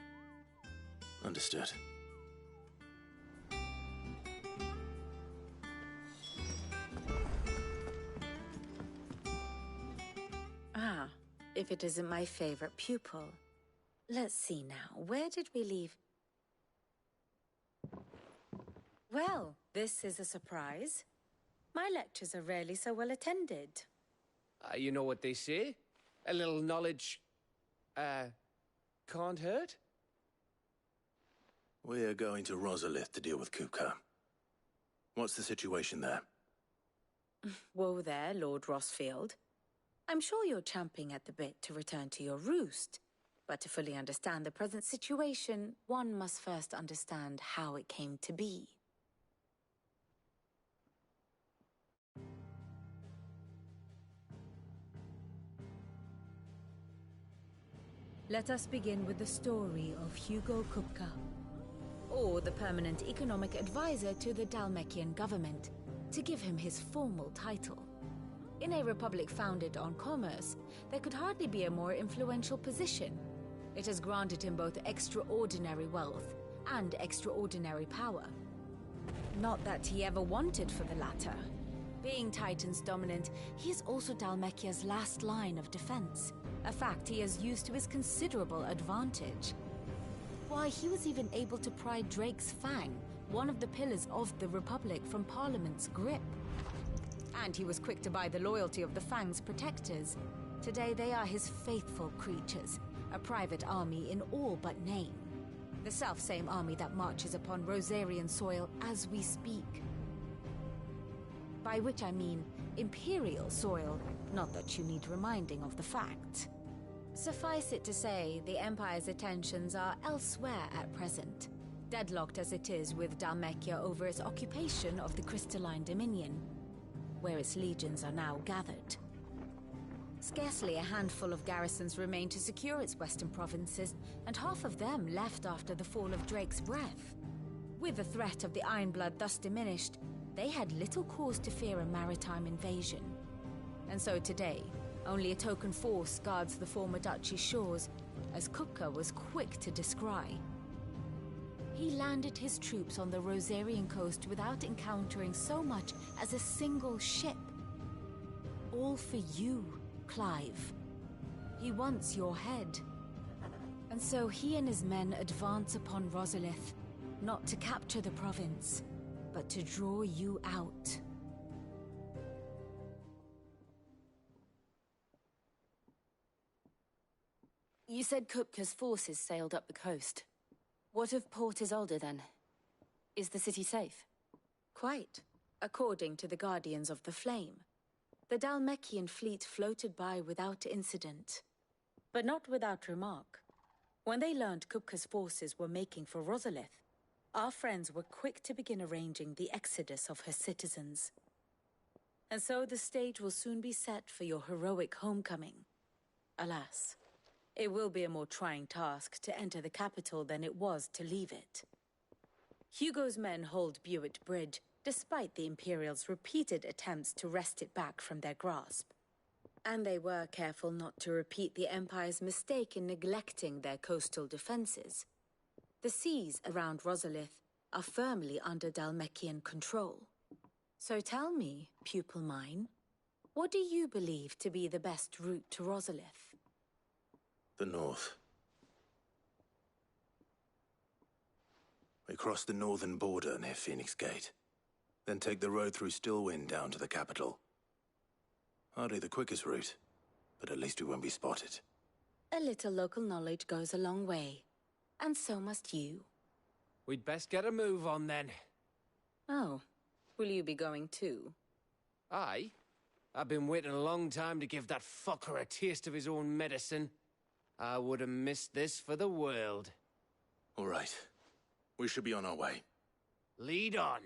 Understood. Ah, if it isn't my favorite pupil. Let's see now, where did we leave? Well, this is a surprise. My lectures are rarely so well attended. You know what they say? A little knowledge, can't hurt? We're going to Rosalith to deal with Kupka. What's the situation there? Whoa there, Lord Rossfield. I'm sure you're champing at the bit to return to your roost. But to fully understand the present situation, one must first understand how it came to be. Let us begin with the story of Hugo Kupka, Or the permanent economic advisor to the Dalmekian government, to give him his formal title. In a republic founded on commerce, there could hardly be a more influential position. It has granted him both extraordinary wealth and extraordinary power. Not that he ever wanted for the latter. Being Titan's dominant, he is also Dalmekia's last line of defense, a fact he has used to his considerable advantage. Why, he was even able to pry Drake's Fang, one of the pillars of the Republic, from Parliament's grip. And he was quick to buy the loyalty of the Fang's protectors. Today they are his faithful creatures, a private army in all but name. The self-same army that marches upon Rosarian soil as we speak. By which I mean Imperial soil, not that you need reminding of the fact. Suffice it to say, the Empire's attentions are elsewhere at present, deadlocked as it is with Dalmekia over its occupation of the Crystalline Dominion, where its legions are now gathered. Scarcely a handful of garrisons remain to secure its western provinces, and half of them left after the fall of Drake's Breath. With the threat of the Ironblood thus diminished, they had little cause to fear a maritime invasion. And so today, only a token force guards the former duchy's shores, as Kupka was quick to descry. He landed his troops on the Rosarian coast without encountering so much as a single ship. All for you, Clive. He wants your head. And so he and his men advance upon Rosalith, not to capture the province, but to draw you out. You said Kupka's forces sailed up the coast. What of Port Isolde, then? Is the city safe? Quite, according to the Guardians of the Flame. The Dalmekian fleet floated by without incident. But not without remark. When they learned Kupka's forces were making for Rosalith, our friends were quick to begin arranging the exodus of her citizens. And so the stage will soon be set for your heroic homecoming. Alas, it will be a more trying task to enter the capital than it was to leave it. Hugo's men hold Buett Bridge, despite the Imperials' repeated attempts to wrest it back from their grasp. And they were careful not to repeat the Empire's mistake in neglecting their coastal defenses. The seas around Rosalith are firmly under Dhalmekian control. So tell me, pupil mine, what do you believe to be the best route to Rosalith? The north. We cross the northern border near Phoenix Gate, then take the road through Stillwind down to the capital. Hardly the quickest route, but at least we won't be spotted. A little local knowledge goes a long way, and so must you. We'd best get a move on then. Oh, will you be going too? Aye. I've been waiting a long time to give that fucker a taste of his own medicine. I would have missed this for the world. All right. We should be on our way. Lead on.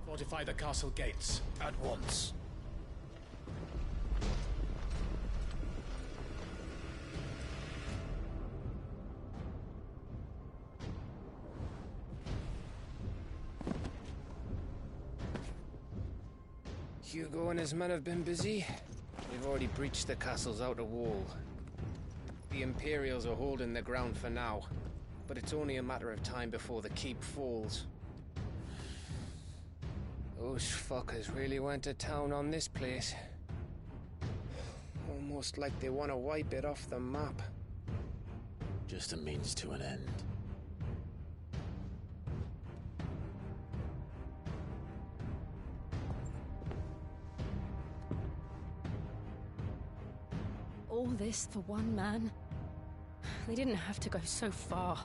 Fortify the castle gates, at once. Hugo and his men have been busy. They've already breached the castle's outer wall. The Imperials are holding the ground for now, but it's only a matter of time before the keep falls. Those fuckers really went to town on this place. Almost like they want to wipe it off the map. Just a means to an end. All this for one man? They didn't have to go so far.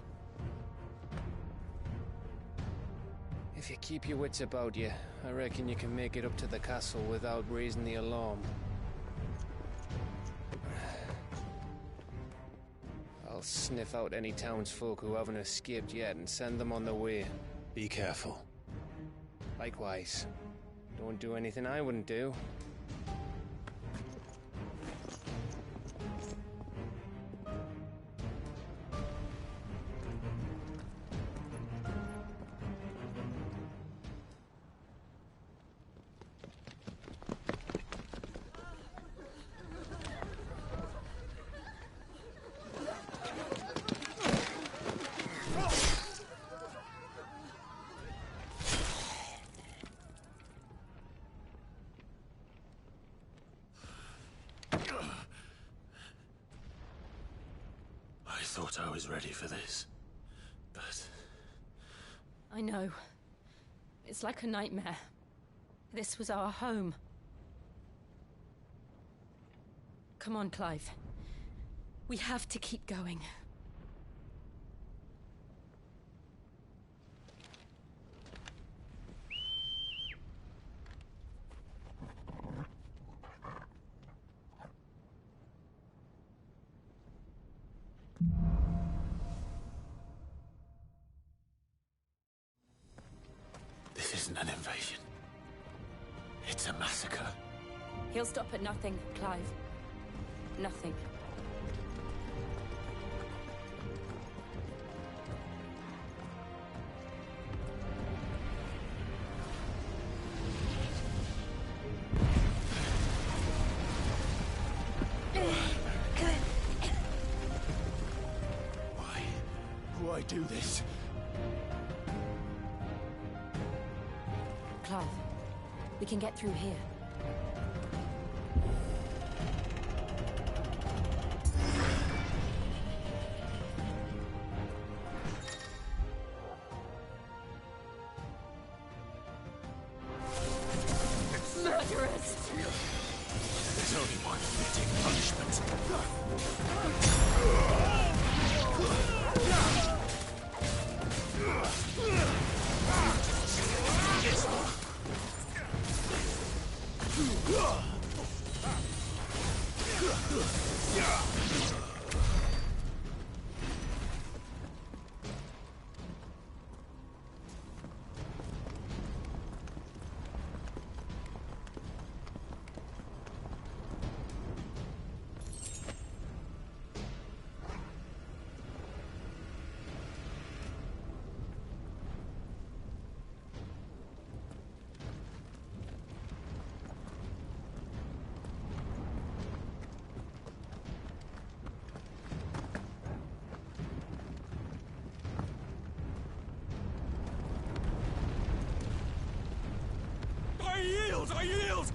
If you keep your wits about you, I reckon you can make it up to the castle without raising the alarm. I'll sniff out any townsfolk who haven't escaped yet and send them on their way. Be careful. Likewise. Don't do anything I wouldn't do. I thought I was ready for this, but... I know. It's like a nightmare. This was our home. Come on, Clive. We have to keep going. This isn't an invasion. It's a massacre. He'll stop at nothing, Clive. Nothing. Why do this? Clive, we can get through here. only one fitting punishment. I yield!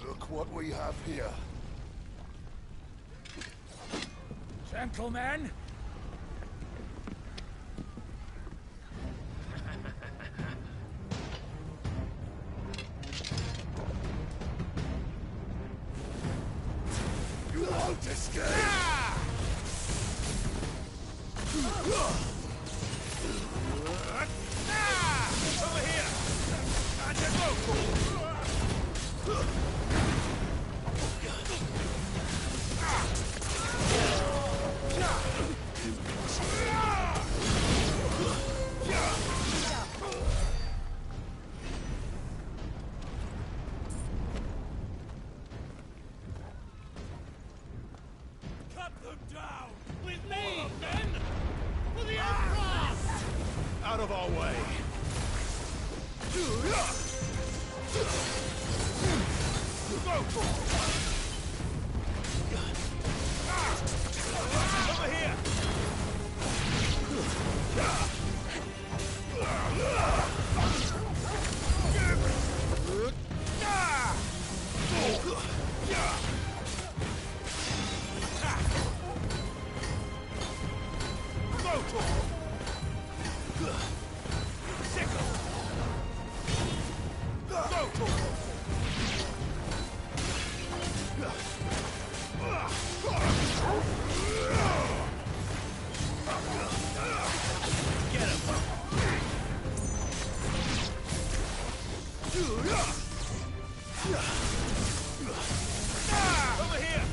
Look what we have here. Gentlemen! You won't escape! Over here! And then go! Cut them down! With me, men! For the Emperor! Out of our way! Go for it! Over here! Go for it! Sickle! Go for it! Get him! Over here!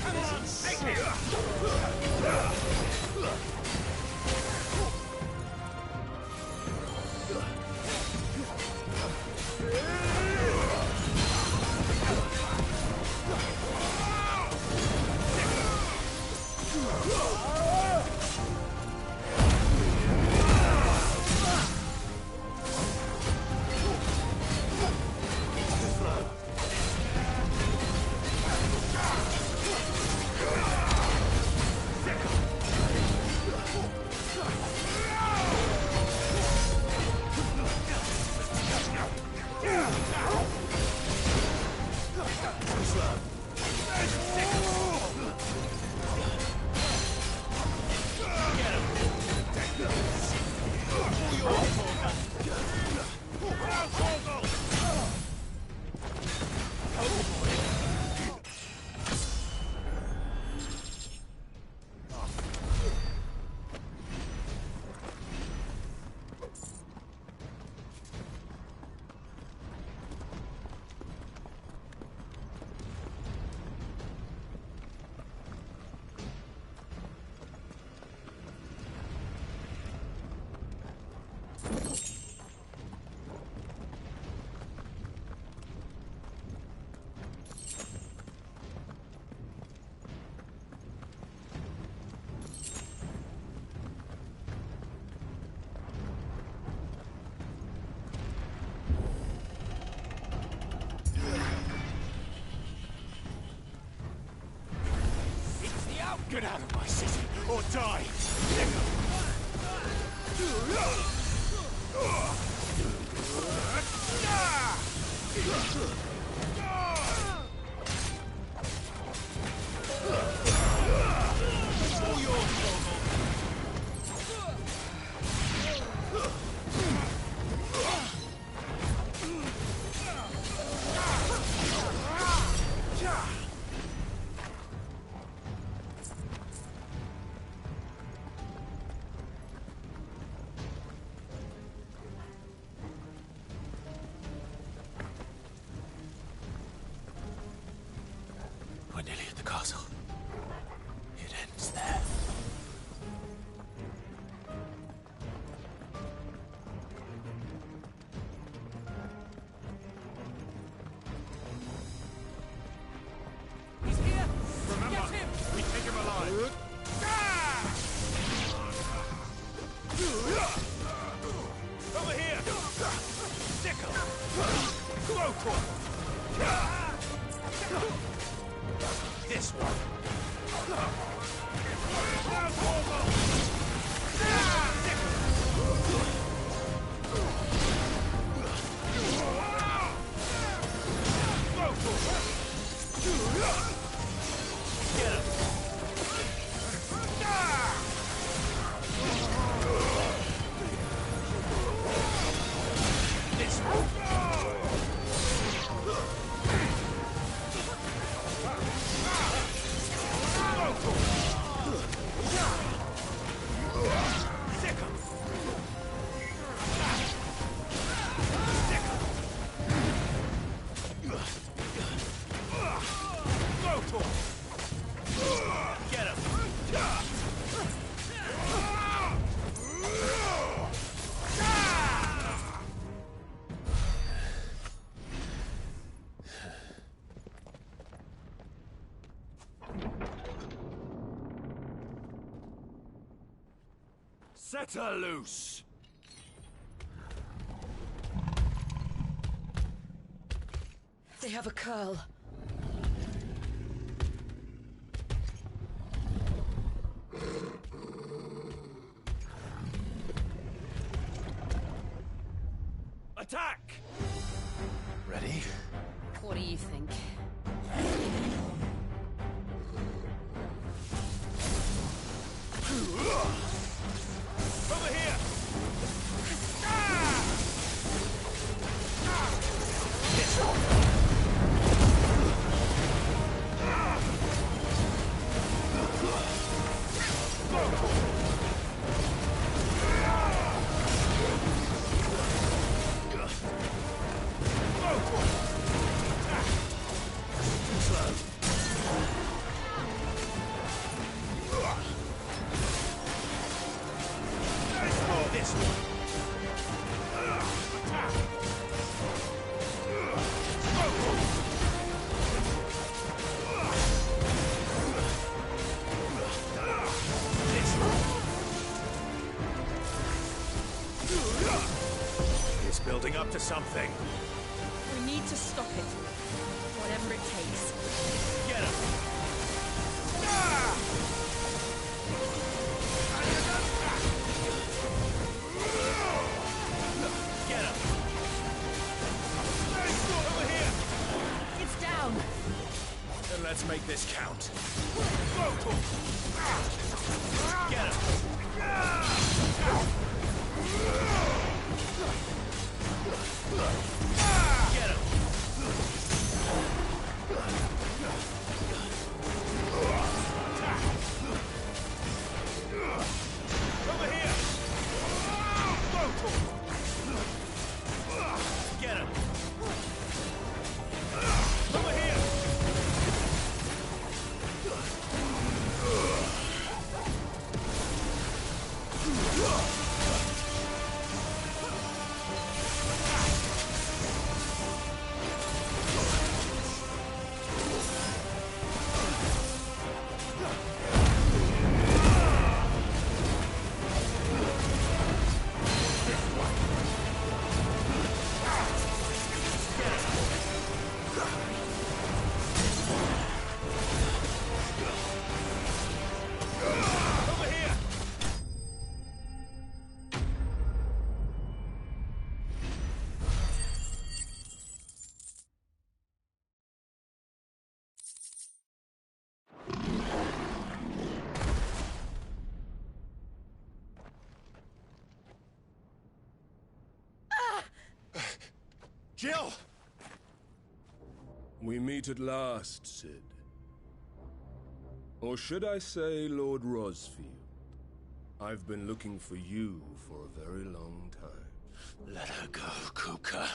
Come on, take it! Get out of my city, or die! All yours, We're nearly at the castle. It ends there. He's here! Remember, get him! We take him alive! Over here! Sickle! Glowclaw! This one! Now, get him! This one! Get him! Set her loose! They have a curl. Attack! Ready? What do you think? Over here! This one! This one! Attack! This one! It's building up to something. We need to stop it. Whatever it takes. Get him! Get him! Over here! It's down! Then let's make this count. Get him! Get him! Over here! Get him! Over here! Jill! We meet at last, Sid. Or should I say, Lord Rosfield? I've been looking for you for a very long time. Let her go, Kuka.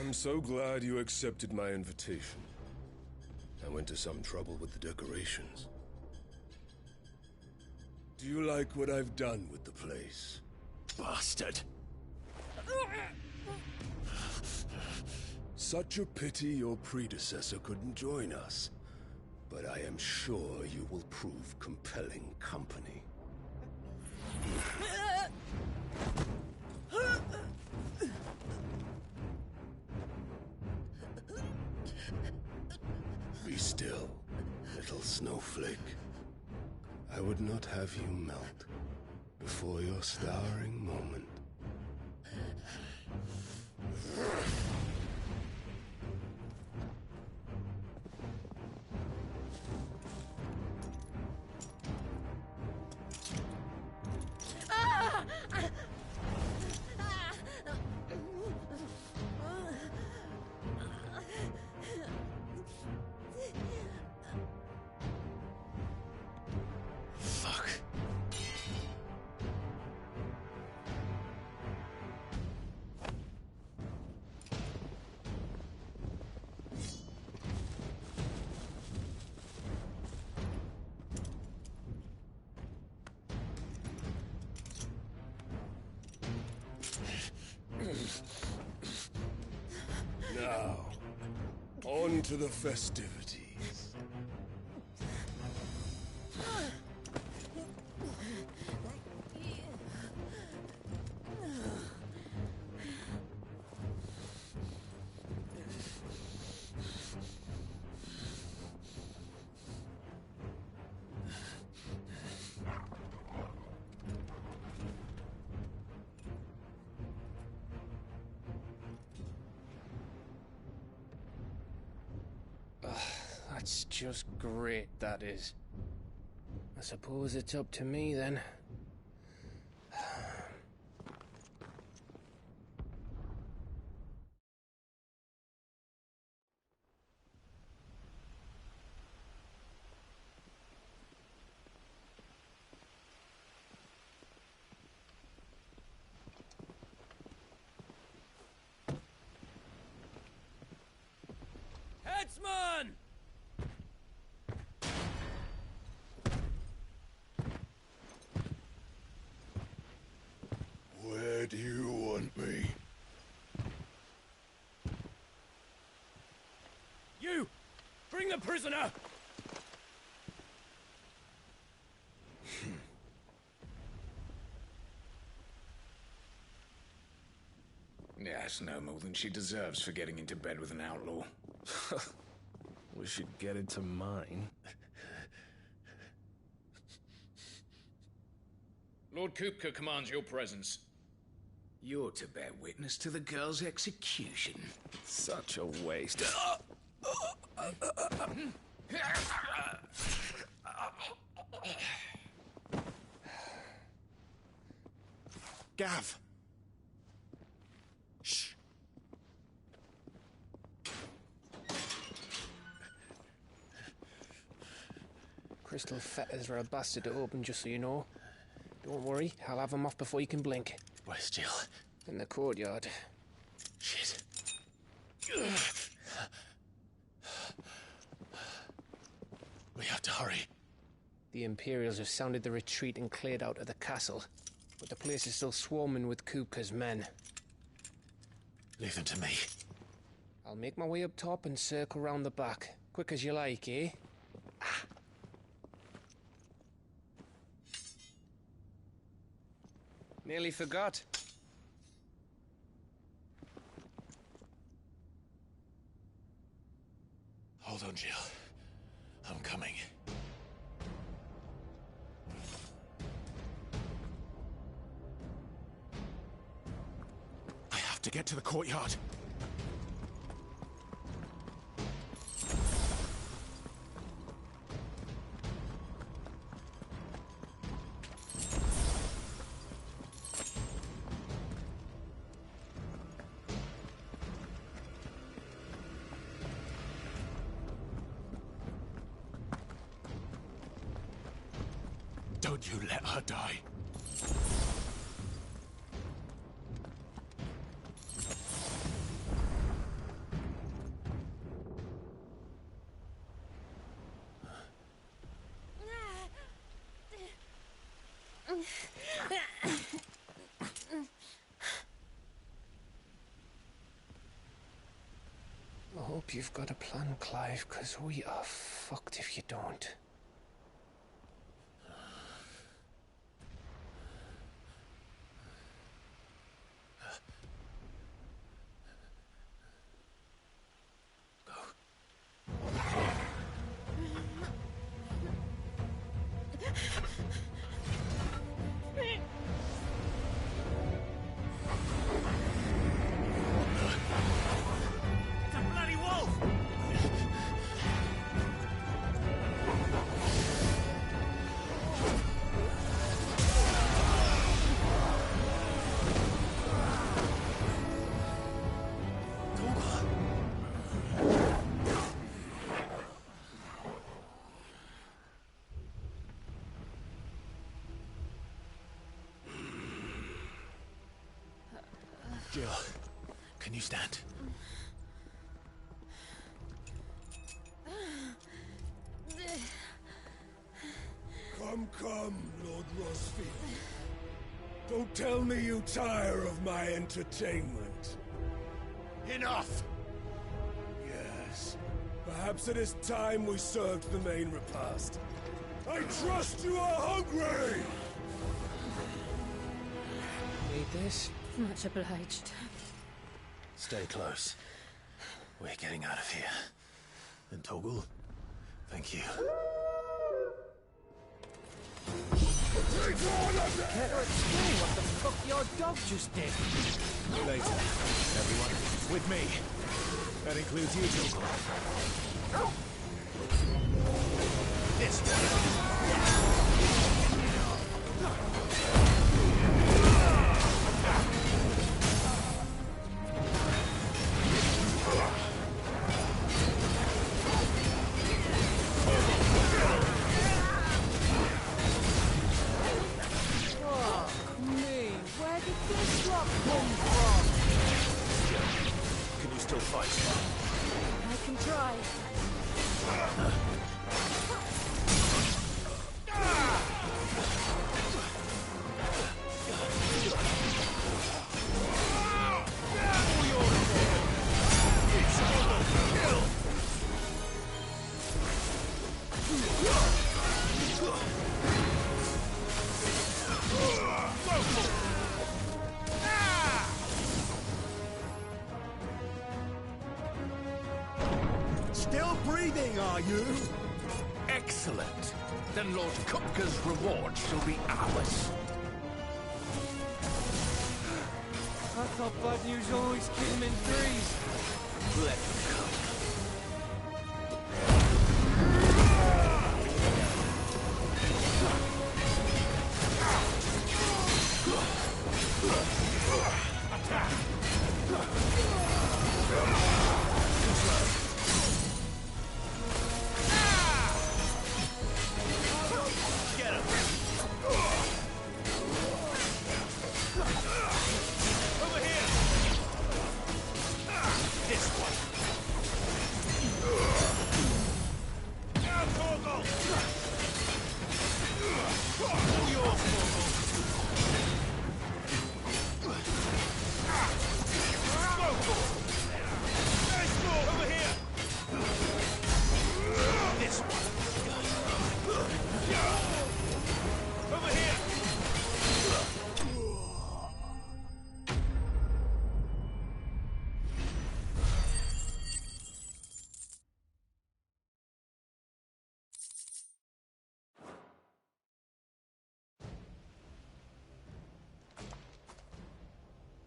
I'm so glad you accepted my invitation. I went to some trouble with the decorations. Do you like what I've done with the place? Bastard! Such a pity your predecessor couldn't join us. But I am sure you will prove compelling company. Be still, little snowflake. I would not have you melt before your starring moment. Now, on to the festivities. That's just great, that is. I suppose it's up to me, then. Headsman! Where do you want me? You! Bring the prisoner! Yes, no more than she deserves for getting into bed with an outlaw. We should get into mine. Lord Kupka commands your presence. You're to bear witness to the girl's execution. Such a waste. Gav! Shh! Crystal fetters are a bastard to open, just so you know. Don't worry, I'll have them off before you can blink. Where's Jill? In the courtyard. Shit. We have to hurry. The Imperials have sounded the retreat and cleared out of the castle, but the place is still swarming with Kupka's men. Leave them to me. I'll make my way up top and circle round the back. Quick as you like, eh? Nearly forgot. Hold on, Jill. I'm coming. I have to get to the courtyard. Don't you let her die. I hope you've got a plan, Clive, because we are fucked if you don't. Jill, can you stand? Come, Lord Rosfield. Don't tell me you tire of my entertainment. Enough! Yes. Perhaps it is time we served the main repast. I trust you are hungry! Need this? Much obliged. Stay close. We're getting out of here. And Toggle, thank you. Care to explain what the fuck your dog just did? Later, everyone. With me. That includes you, Toggle. This one. Can you still fight? I can try. Still breathing, are you? Excellent. Then Lord Kupka's reward shall be ours. I thought bad news always came in threes. Let them come.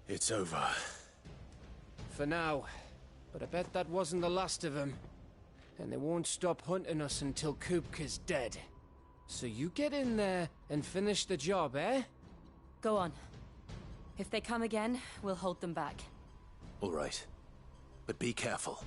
It's over. For now. But I bet that wasn't the last of them. And they won't stop hunting us until Kupka's dead. So you get in there and finish the job, eh? Go on. If they come again, we'll hold them back. All right. But be careful.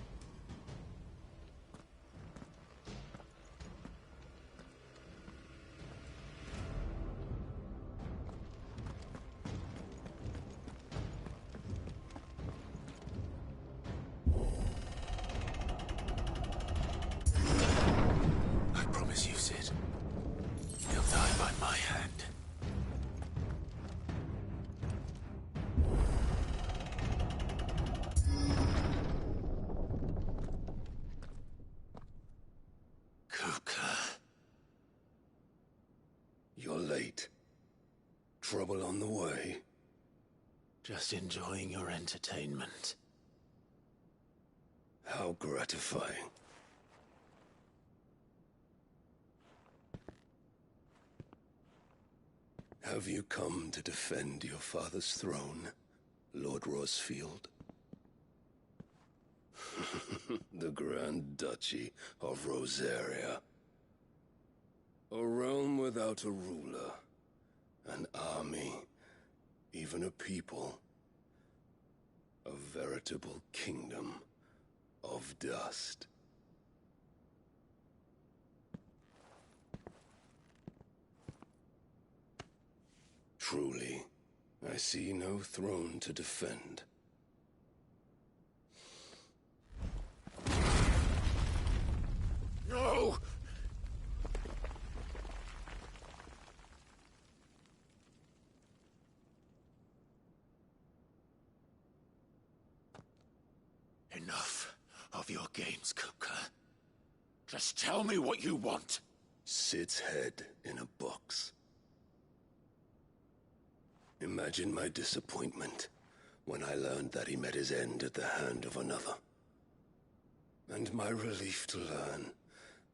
Trouble on the way? Just enjoying your entertainment. How gratifying. Have you come to defend your father's throne, Lord Rosfield? The Grand Duchy of Rosaria. A realm without a ruler, an army, even a people. A veritable kingdom of dust. Truly, I see no throne to defend. No! Enough of your games, Kupka. Just tell me what you want. Sid's head in a box. Imagine my disappointment when I learned that he met his end at the hand of another. And my relief to learn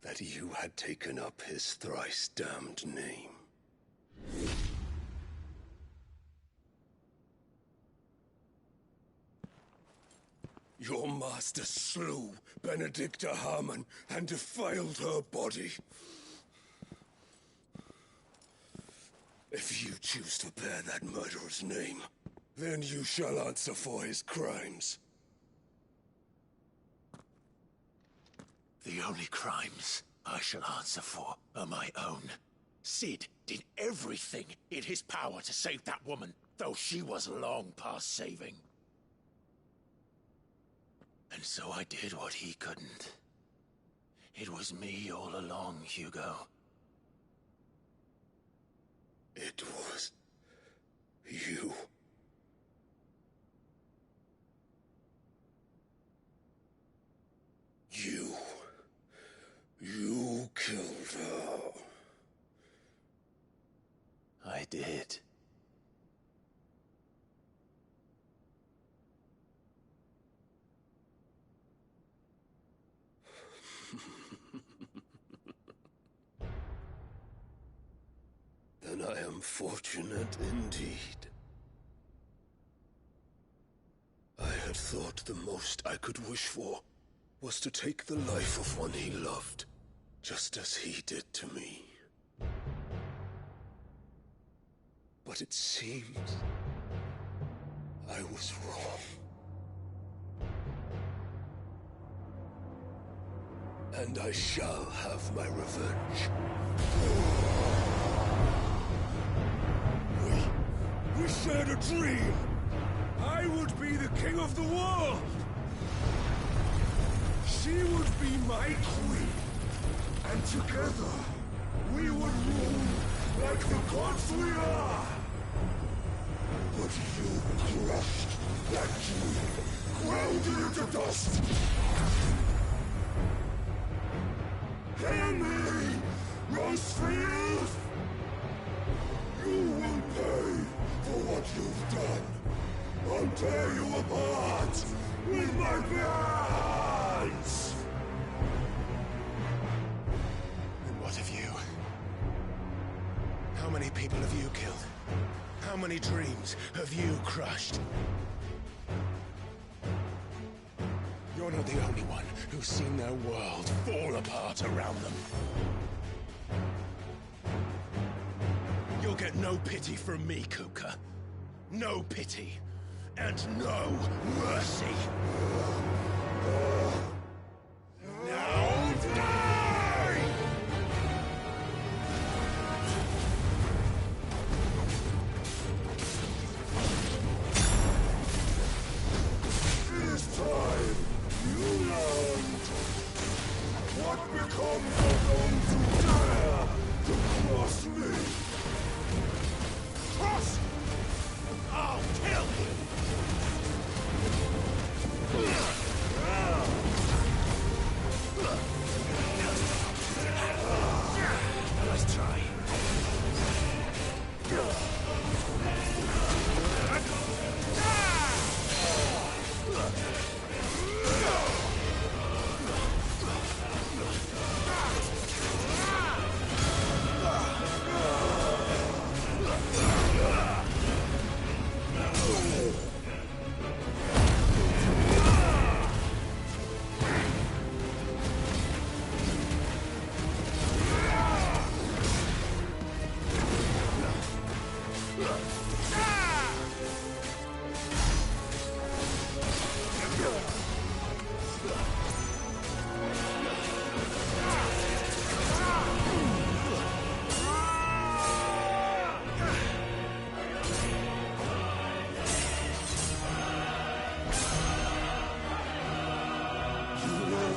that you had taken up his thrice-damned name. Your master slew Benedicta Harmon and defiled her body. If you choose to bear that murderer's name, then you shall answer for his crimes. The only crimes I shall answer for are my own. Sid did everything in his power to save that woman, though she was long past saving. And so I did what he couldn't. It was me all along, Hugo. It was you. You killed her. I did. Then I am fortunate indeed. I had thought the most I could wish for was to take the life of one he loved, just as he did to me. But it seems I was wrong. And I shall have my revenge. We shared a dream! I would be the king of the world! She would be my queen! And together, we would rule like the gods we are! But you crushed that dream, ground it into dust! Hear me, Rosefield! You will pay for what you've done. I'll tear you apart with my bare hands! And what of you? How many people have you killed? How many dreams have you crushed? You're not the only one who's seen their world fall apart around them. You'll get no pity from me, Kuka. No pity. And no mercy. Now die! It is time you learned what becomes of those who dare to cross me. Cross! I'll kill you!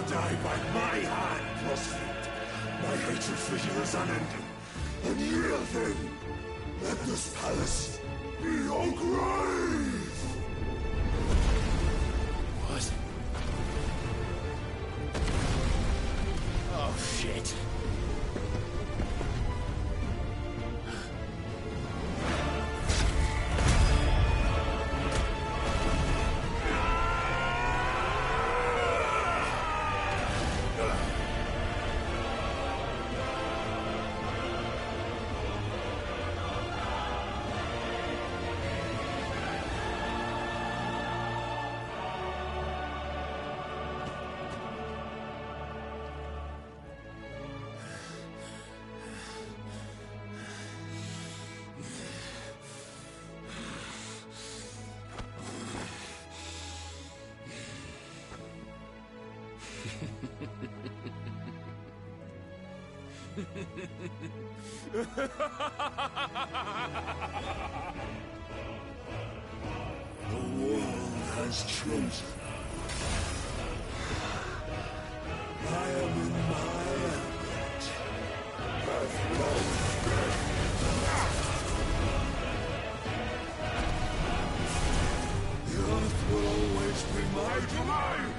Die by my hand, Frostfield. My hatred for you is unending. And yield then. Let this palace be your grave! What? Oh, shit. The world has chosen. I am in my element. Have love. The earth will always be my domain.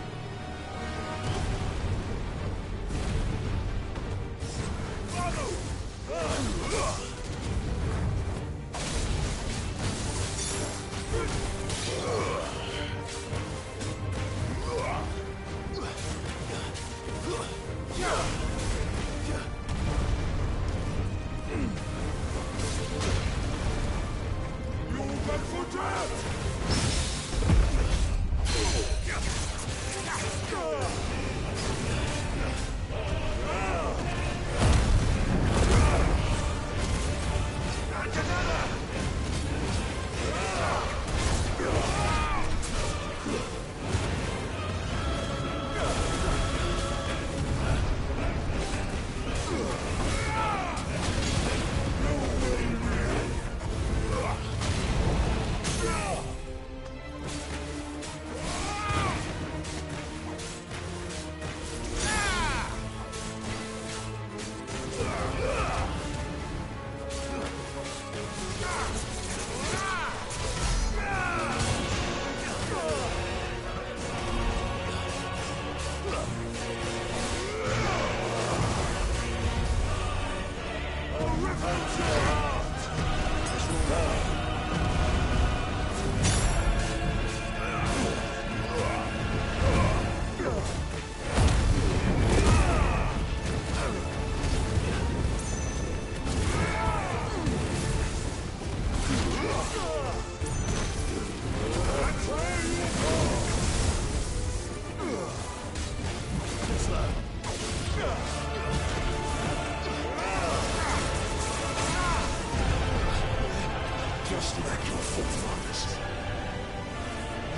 Just like your forefathers.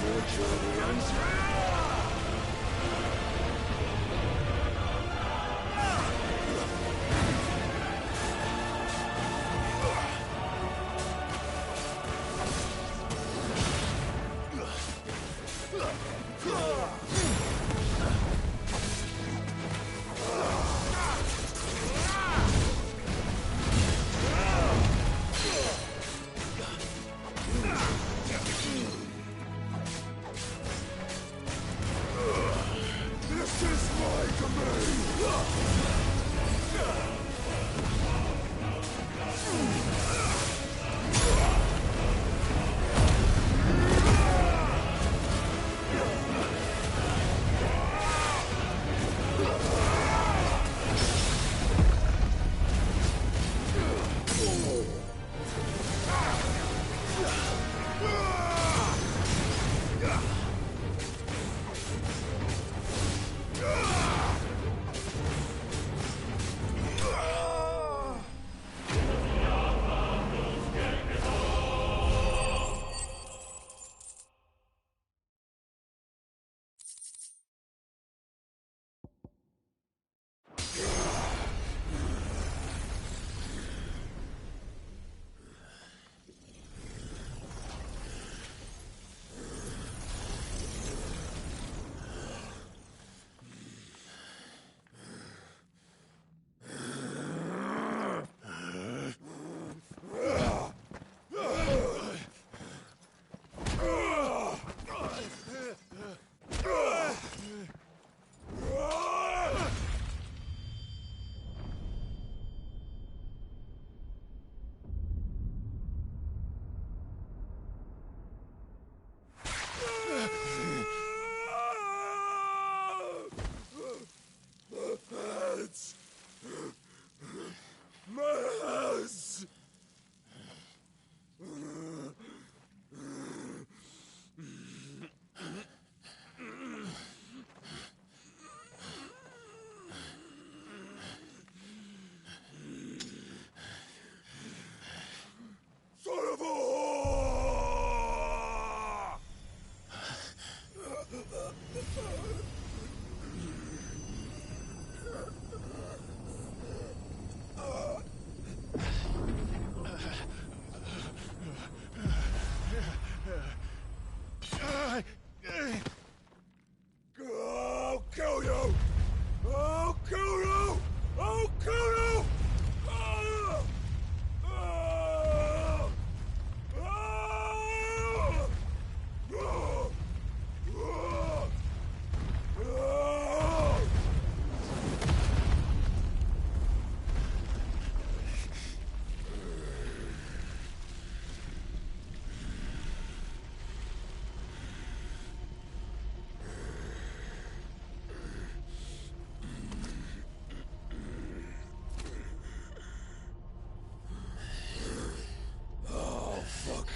Your journey ends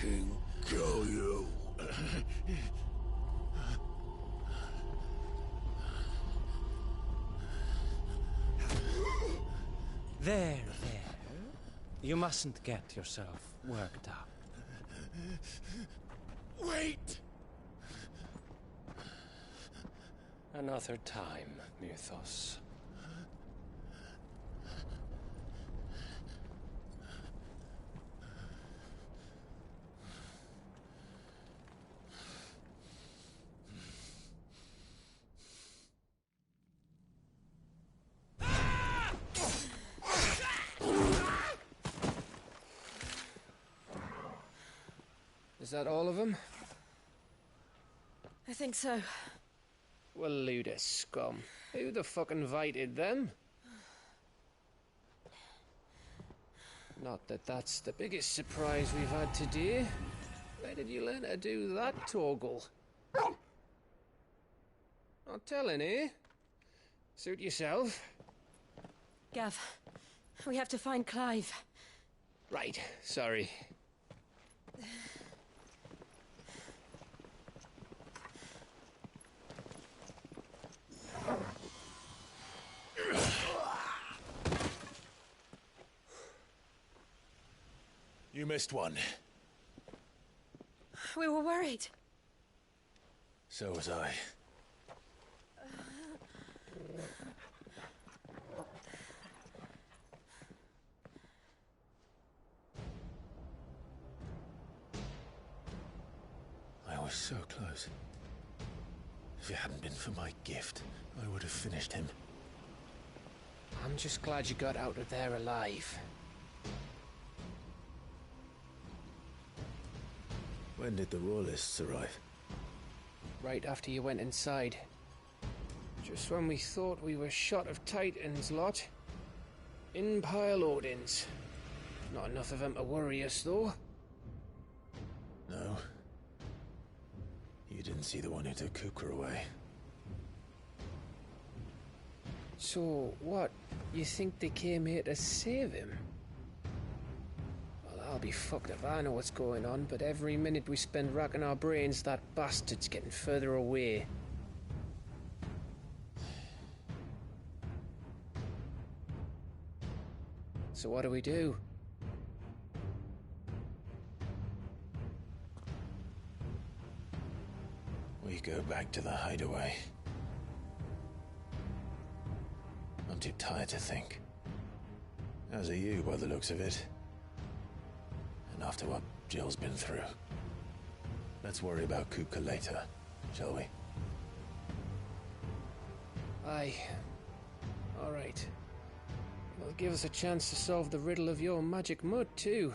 king kill you. There. You mustn't get yourself worked up. Wait! Another time, Mythos. Is that all of them? I think so. Well, load of scum. Who the fuck invited them? Not that that's the biggest surprise we've had today. Where did you learn to do that, Torgal? Not telling, eh? Suit yourself. Gav, we have to find Clive. Right, sorry. You missed one. We were worried. So was I. I was so close. If it hadn't been for my gift, I would have finished him. I'm just glad you got out of there alive. When did the Royalists arrive? Right after you went inside. Just when we thought we were shot of Titans lot. In pile Odins. Not enough of them to worry us, though. No. You didn't see the one who took Kupka away. So, what? You think they came here to save him? Well, I'll be fucked if I know what's going on, but every minute we spend racking our brains, that bastard's getting further away. So what do we do? We go back to the hideaway. I'm too tired to think. As are you, by the looks of it. And after what Jill's been through. Let's worry about Kupka later, shall we? Aye. All right. It'll give us a chance to solve the riddle of your magic mud, too.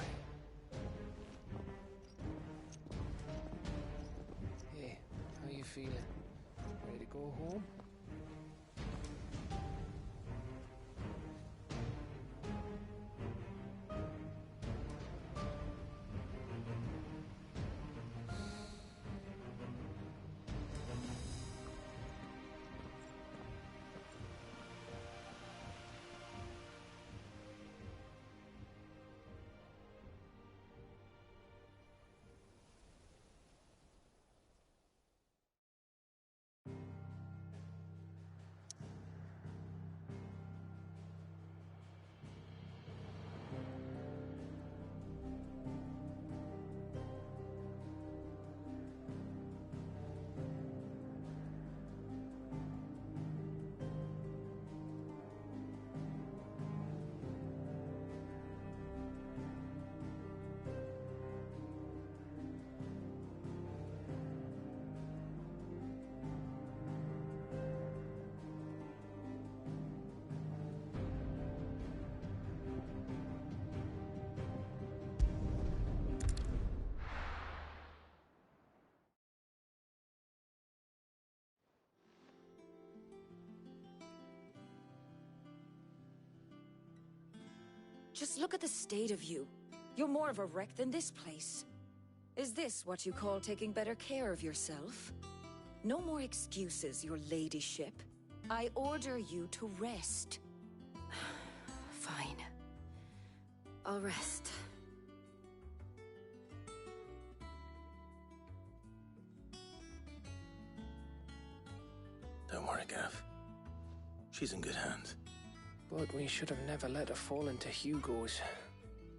Hey, how you feeling? Ready to go home? Just look at the state of you. You're more of a wreck than this place. Is this what you call taking better care of yourself? No more excuses, your ladyship. I order you to rest. Fine. I'll rest. worry, Gav. She's in good hands. But we should have never let her fall into Hugo's.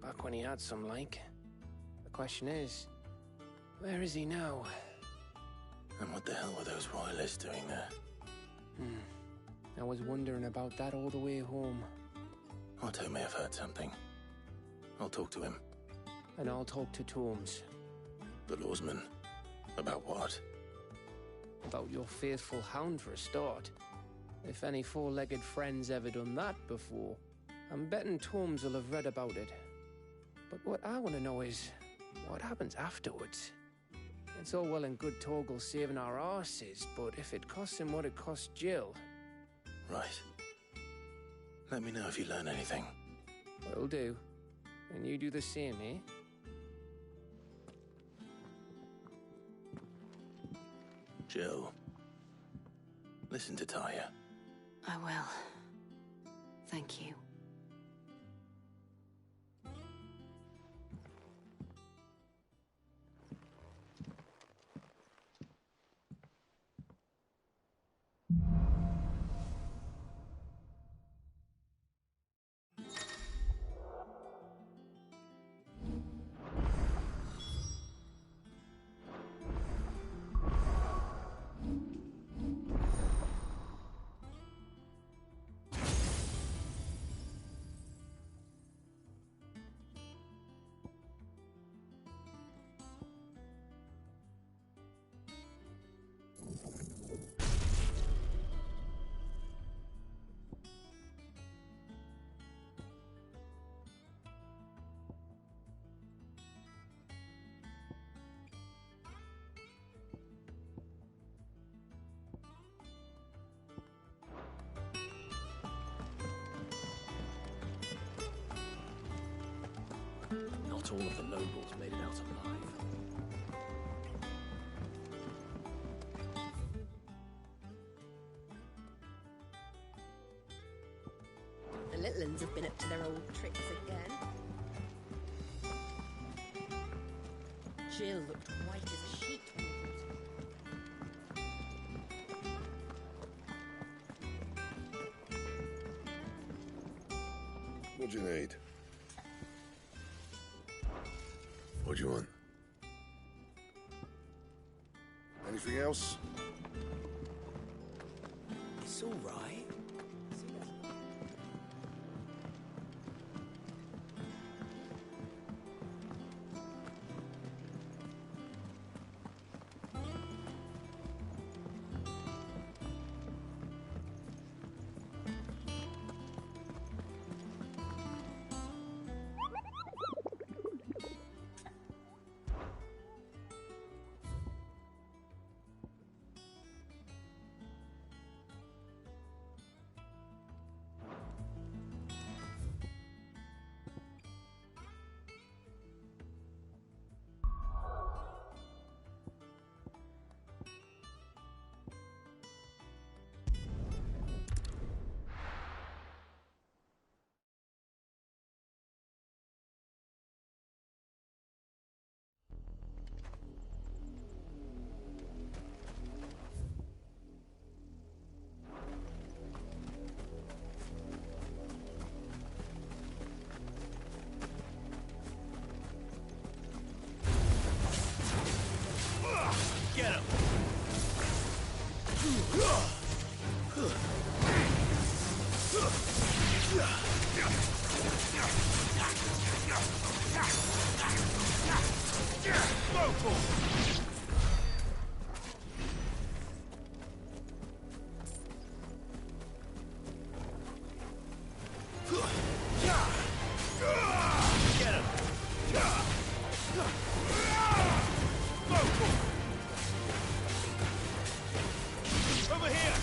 Back when he had some like. The question is, where is he now? And what the hell were those royalists doing there? I was wondering about that all the way home. Otto may have heard something. I'll talk to him. And I'll talk to Torms. The lawsman? About what? About your faithful hound for a start. If any four-legged friend's ever done that before, I'm betting Torms will have read about it. But what I want to know is, what happens afterwards? It's all well and good Torgal saving our arses, but if it costs him what it cost Jill... Right. Let me know if you learn anything. Will do. And you do the same, eh? Jill, listen to Taya. I will. Thank you. Not all of the nobles made it out alive. The little uns have been up to their old tricks again. Jill looked white as a sheet. What do you need? What do you want? Anything else? It's all right. Get him! Over here!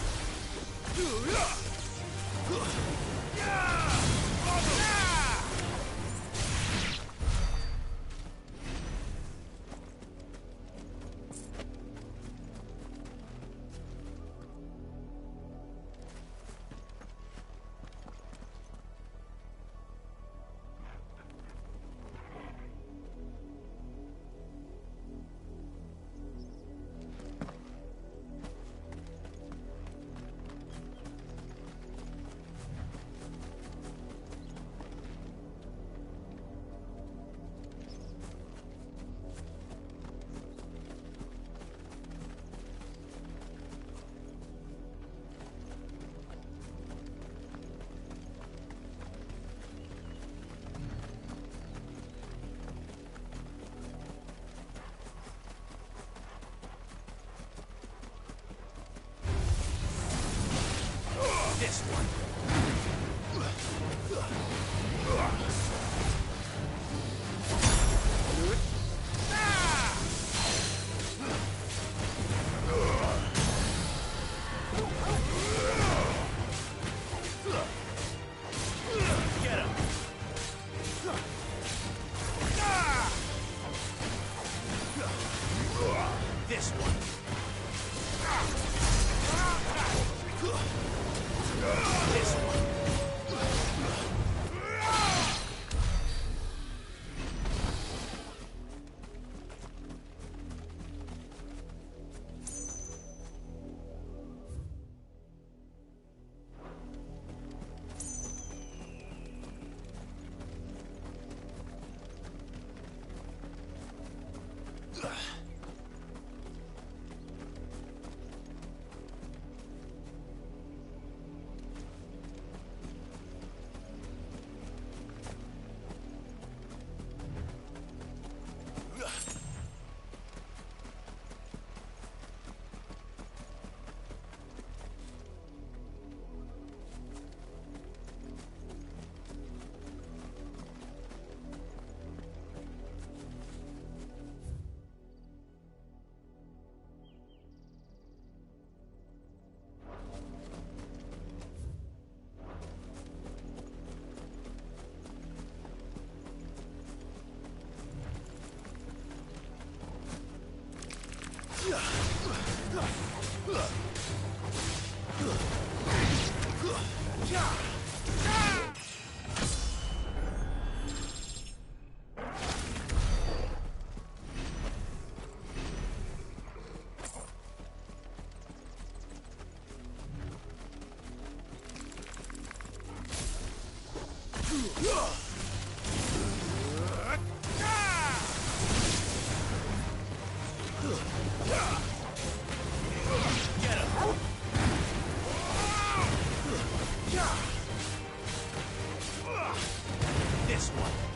This one.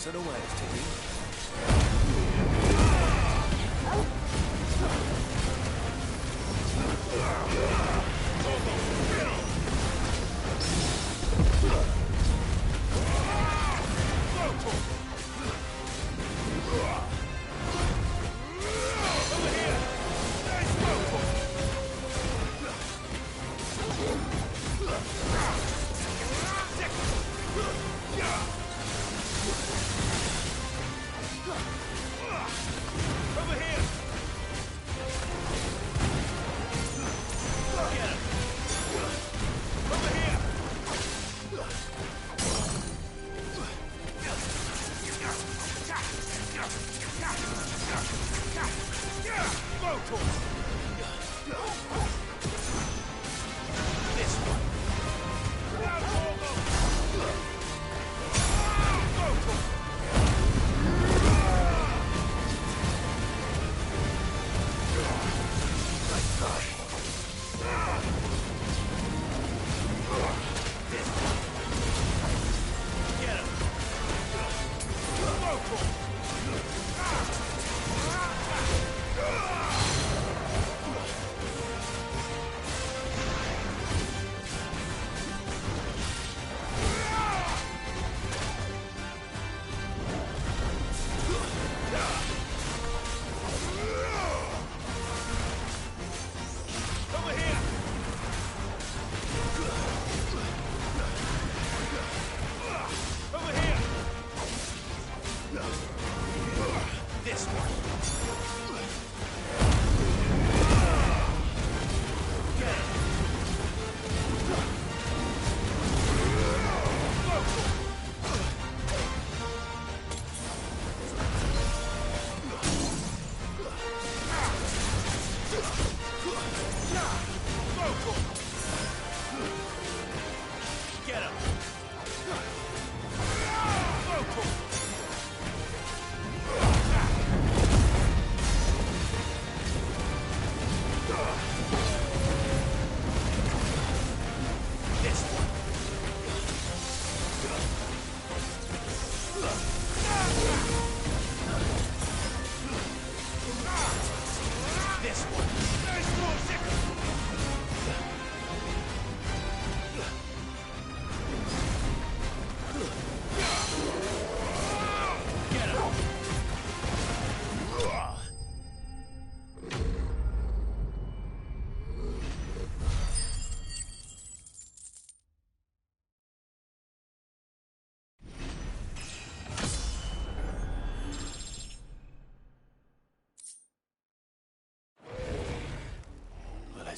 us unawares, Timmy.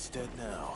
It's dead now.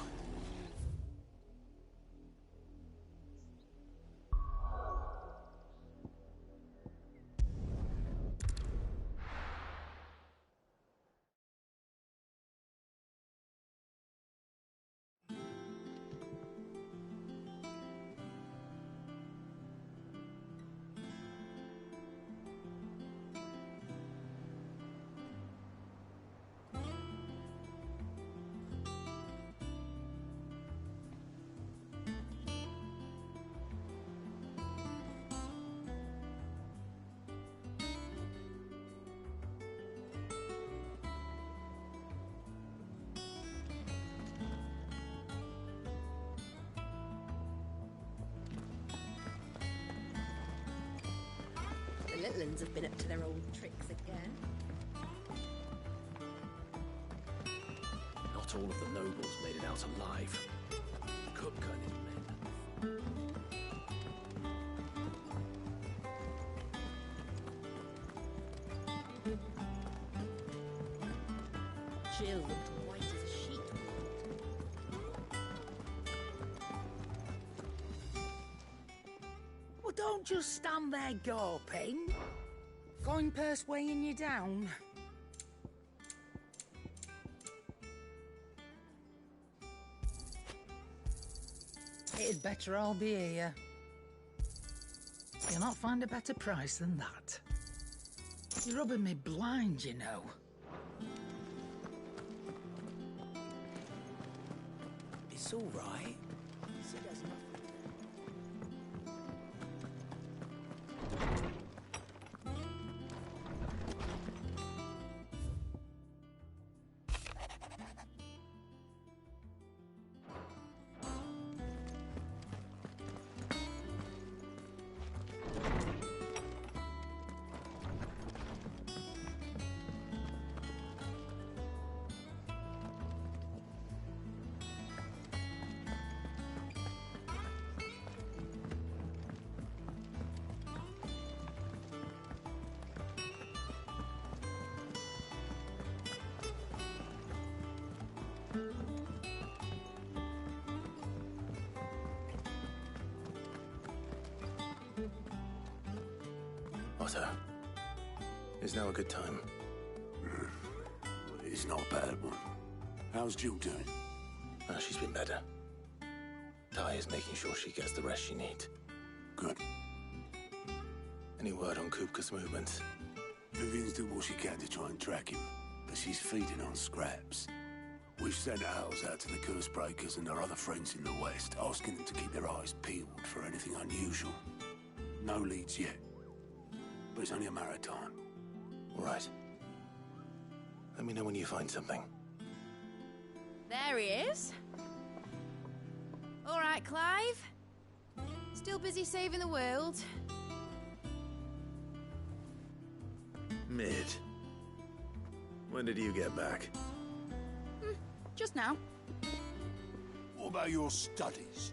The little ones have been up to their old tricks again. Not all of the nobles made it out alive. Cook and his men. Jill looked white as a sheet. Well, don't just stand there gawping. Going purse weighing you down. It'd better all be here. You'll not find a better price than that. You're rubbing me blind, you know. It's all right. Sid has nothing. Otto. Is now a good time? It's not a bad one. How's Jill doing? Ah, she's been better. Ty is making sure she gets the rest she needs. Good. Any word on Kupka's movement? Vivian's doing what she can to try and track him, but she's feeding on scraps. We've sent ours out to the curse breakers and our other friends in the west, asking them to keep their eyes peeled for anything unusual. No leads yet, but it's only a matter of time. All right. Let me know when you find something. There he is. All right, Clive. Still busy saving the world. Mid. When did you get back? Just now. What about your studies?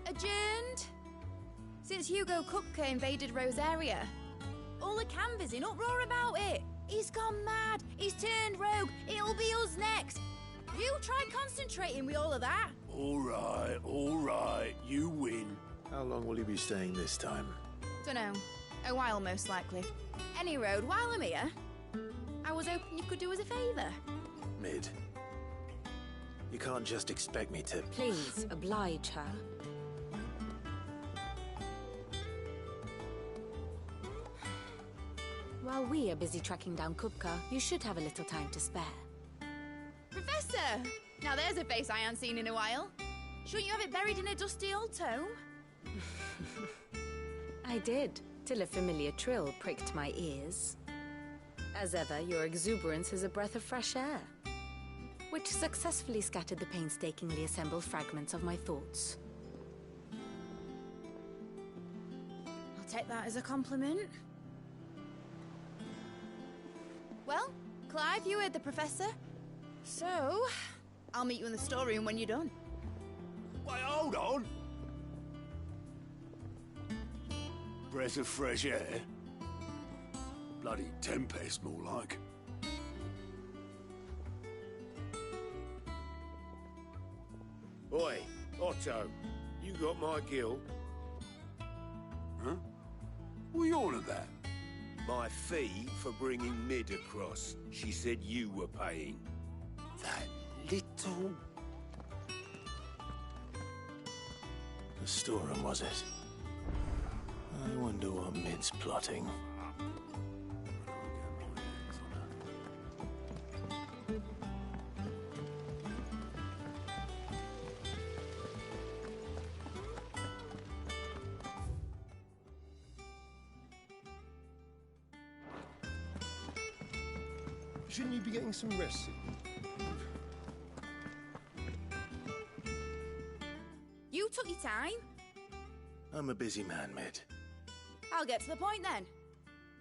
Adjourned. Since Hugo Kupka invaded Rosaria. All the canvass in uproar about it. He's gone mad. He's turned rogue. It'll be us next. You try concentrating with all of that. All right. You win. How long will you be staying this time? Dunno. A while, most likely. Any road, while I'm here, I was hoping you could do us a favour. Mid. You can't just expect me to... Please, oblige her. While we are busy tracking down Kupka, you should have a little time to spare. Professor! Now there's a face I haven't seen in a while. Shouldn't you have it buried in a dusty old tome? I did, till a familiar trill pricked my ears. As ever, your exuberance is a breath of fresh air, which successfully scattered the painstakingly assembled fragments of my thoughts. I'll take that as a compliment. Well, Clive, you heard the Professor. So, I'll meet you in the storeroom when you're done. Wait, hold on! Breath of fresh air? Bloody tempest, more like. Oi, Otto, you got my gill? Huh? What are you on about? My fee for bringing Mid across. She said you were paying. That little... The storeroom, was it? I wonder what Mid's plotting. Shouldn't you be getting some rest soon? You took your time. I'm a busy man, Mid. I'll get to the point then.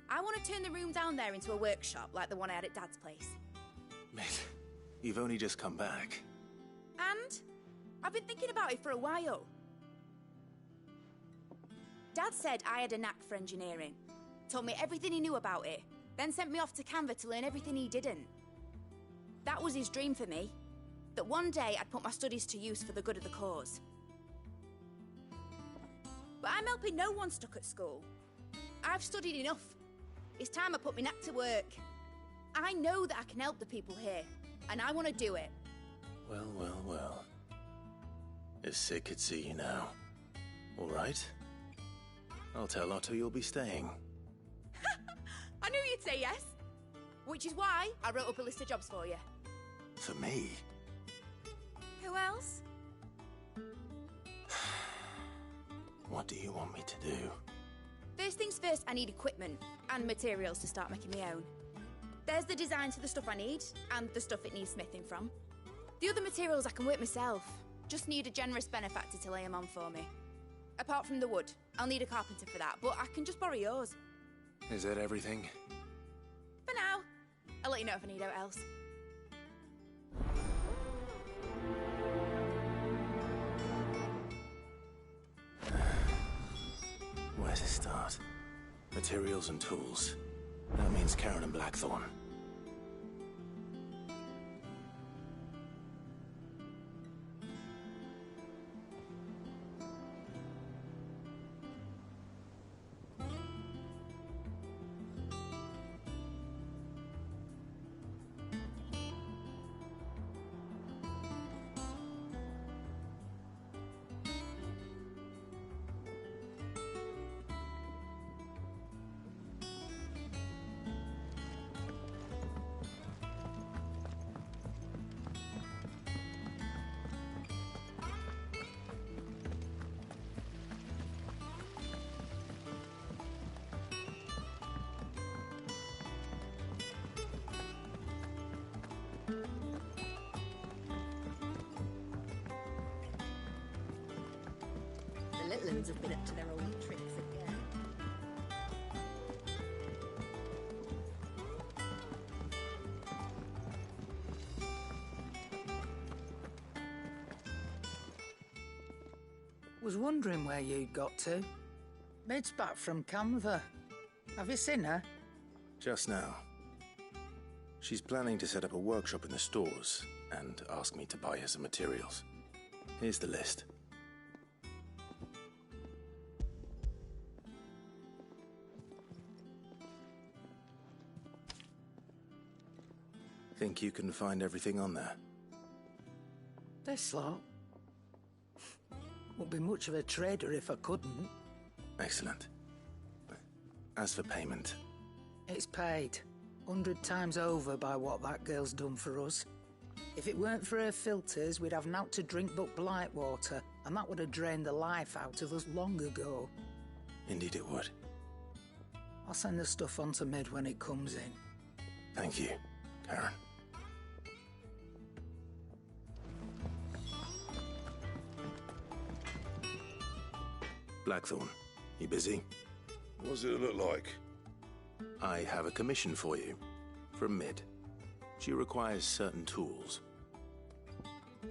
I want to turn the room down there into a workshop like the one I had at Dad's place. Mid, you've only just come back. And I've been thinking about it for a while. Dad said I had a knack for engineering. Told me everything he knew about it. Then sent me off to Canva to learn everything he didn't. That was his dream for me. That one day I'd put my studies to use for the good of the cause. But I'm helping no one stuck at school. I've studied enough. It's time I put my knack to work. I know that I can help the people here, and I want to do it. Well. If Sid could see you now. All right. I'll tell Otto you'll be staying. I knew you'd say yes. Which is why I wrote up a list of jobs for you. For me? Who else? What do you want me to do? First things first, I need equipment and materials to start making my own. There's the designs for the stuff I need and the stuff it needs smithing from. The other materials I can work myself. Just need a generous benefactor to lay them on for me. Apart from the wood, I'll need a carpenter for that, but I can just borrow yours. Is that everything? For now. I'll let you know if I need out else. Where to start? Materials and tools. That means Karen and Blackthorn. little ones have been up to their old tricks again. Was wondering where you'd got to. Mid's back from Canva. Have you seen her? Just now. She's planning to set up a workshop in the stores and ask me to buy her some materials. Here's the list. Think you can find everything on there? This lot. Wouldn't be much of a trader if I couldn't. Excellent. As for payment... It's paid. 100 times over by what that girl's done for us. If it weren't for her filters, we'd have naught to drink but blight water, and that would have drained the life out of us long ago. Indeed it would. I'll send the stuff on to Mid when it comes in. Thank you, Karen. Blackthorn, you busy? What does it look like? I have a commission for you. From Mid. She requires certain tools. Do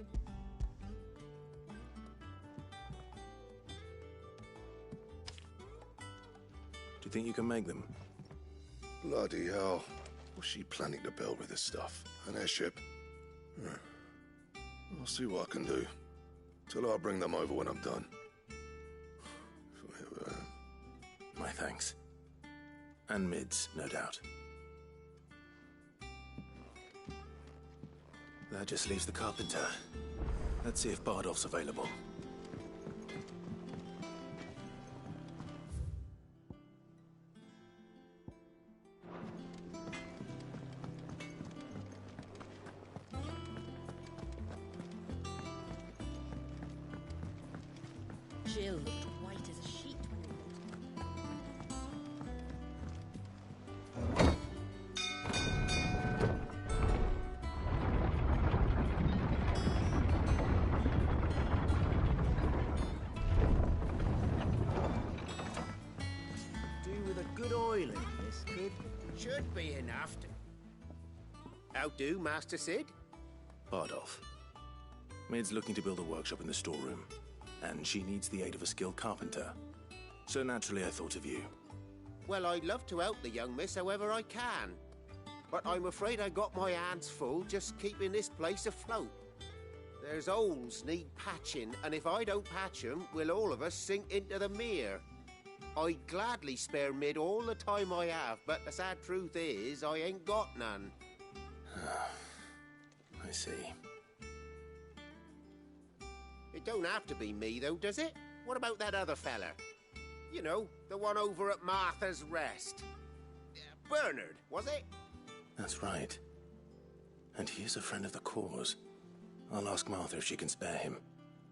you think you can make them? Bloody hell. What's she planning to build with this stuff? An airship? I'll see what I can do. Tell her I'll bring them over when I'm done. My thanks. And Mid's, no doubt. That just leaves the carpenter. Let's see if Bardolph's available. Jill looked white as a sheet Should be enough to... How do, Master Sid? Bardolph. Mid's looking to build a workshop in the storeroom, and she needs the aid of a skilled carpenter. So naturally I thought of you. Well, I'd love to help the young miss however I can. But I'm afraid I got my hands full just keeping this place afloat. There's holes need patching, and if I don't patch them, we'll all of us sink into the mere. I'd gladly spare Mid all the time I have, but the sad truth is, I ain't got none. I see. It don't have to be me, though, does it? What about that other fella? You know, the one over at Martha's Rest. Bernard, was it? That's right. And he is a friend of the cause. I'll ask Martha if she can spare him.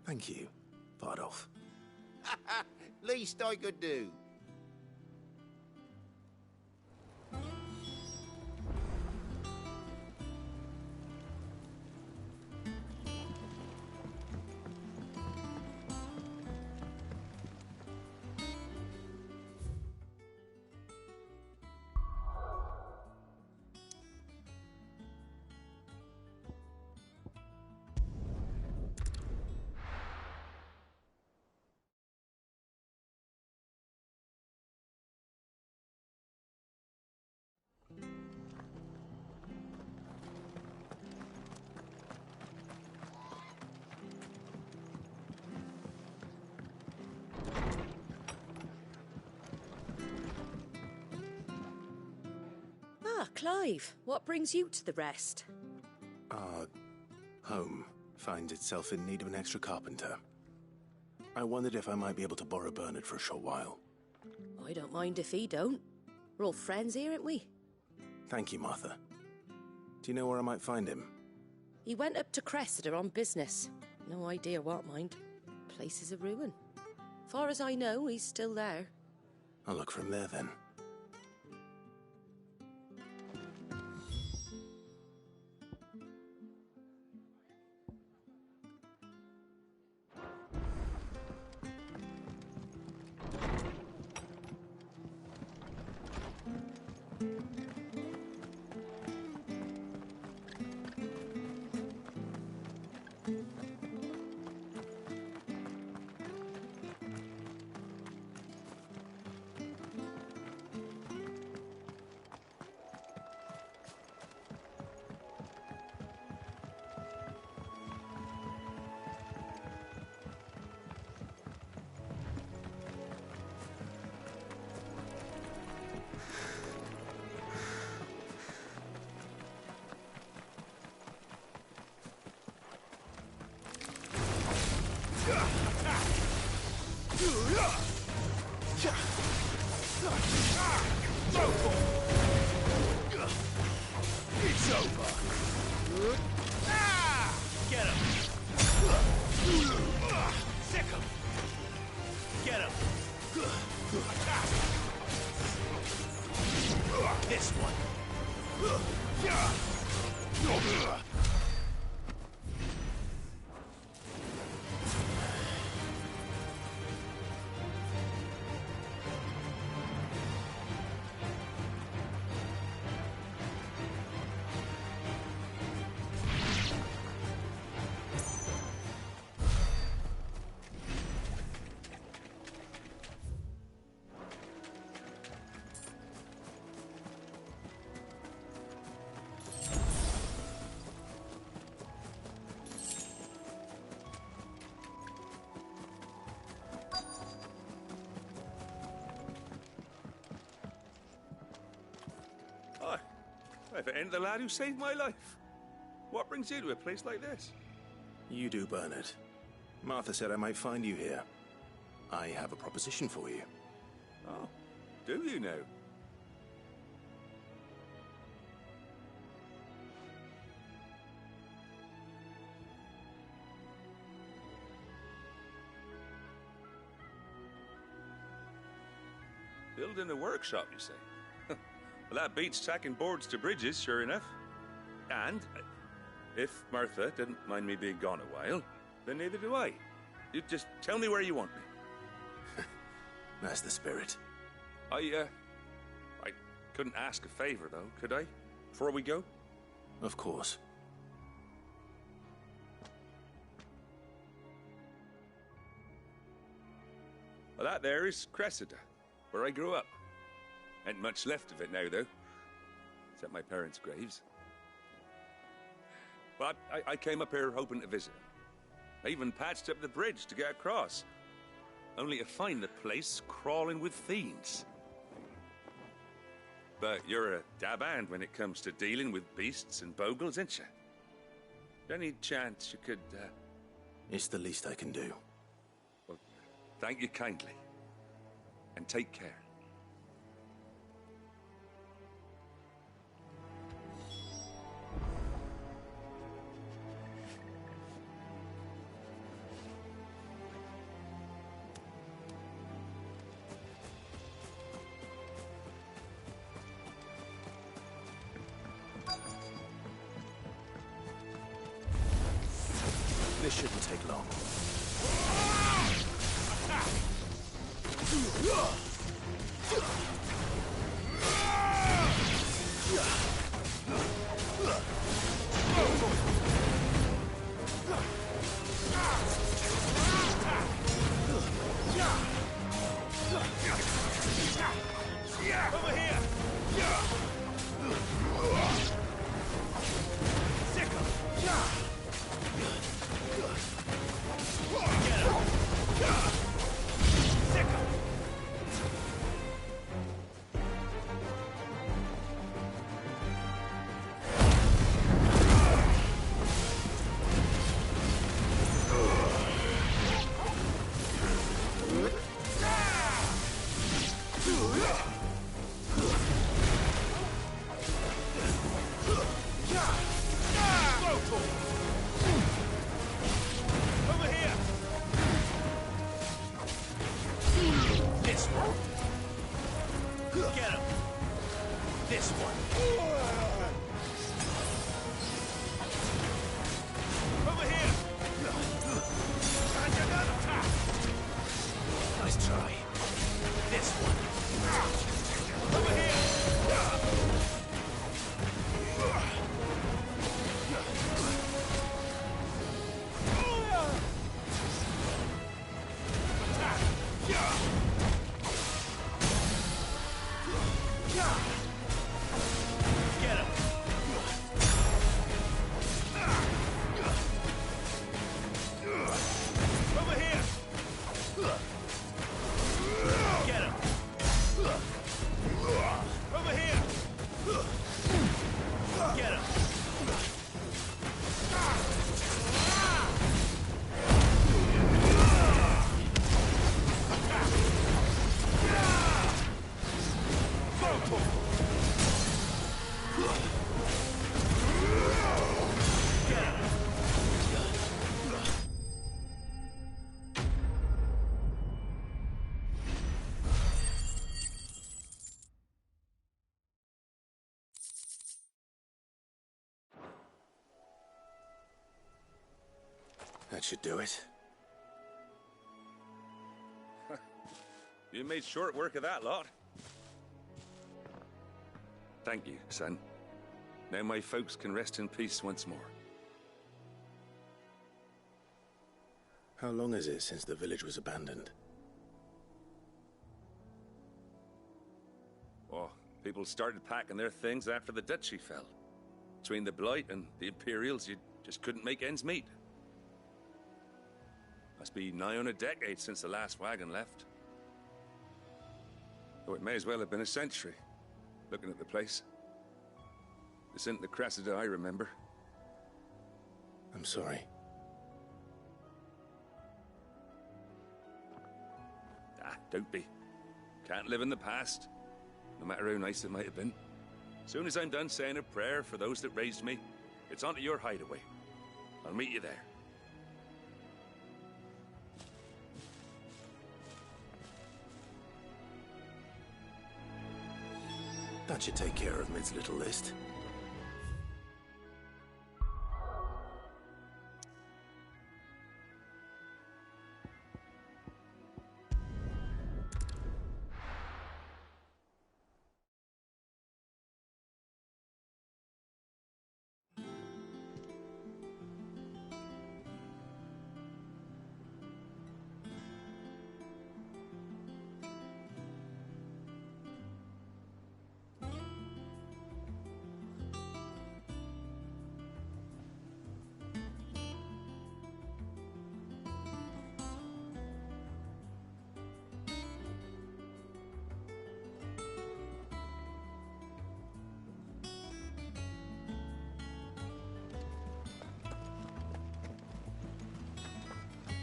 Thank you, Bardolph. Least I could do. Ah, Clive, what brings you to the Rest? Our home finds itself in need of an extra carpenter. I wondered if I might be able to borrow Bernard for a short while. I don't mind if he don't. We're all friends here, aren't we? Thank you, Martha. Do you know where I might find him? He went up to Cressida on business. No idea what, mind. Place is a ruin. Far as I know, he's still there. I'll look for him there, then. over. Get him! Sick him! Get him! This one! If it ain't the lad who saved my life. What brings you to a place like this? You do, Bernard. Martha said I might find you here. I have a proposition for you. Oh, do you now? Building a workshop, you say? Well, that beats tacking boards to bridges, sure enough. And if Martha didn't mind me being gone a while, then neither do I. You just tell me where you want me. That's the spirit. I couldn't ask a favor, though, could I? Before we go? Of course. Well, that there is Cressida, where I grew up. Ain't much left of it now, though. Except my parents' graves. But I came up here hoping to visit. I even patched up the bridge to get across. Only to find the place crawling with fiends. But you're a dab hand when it comes to dealing with beasts and bogles, ain't you? Any chance you could, It's the least I can do. Well, thank you kindly. And take care. This shouldn't take long. Over here! Sick him! Get him! Sick him! That should do it. You made short work of that lot. Thank you, son. Now my folks can rest in peace once more. How long is it since the village was abandoned? Oh, people started packing their things after the duchy fell. Between the Blight and the Imperials, you just couldn't make ends meet. Must be nigh on a decade since the last wagon left. Oh, it may as well have been a century, looking at the place. This isn't the Cressida I remember. I'm sorry. Ah, don't be. Can't live in the past, no matter how nice it might have been. Soon as I'm done saying a prayer for those that raised me, it's on to your hideaway. I'll meet you there. That should take care of Mid's little list.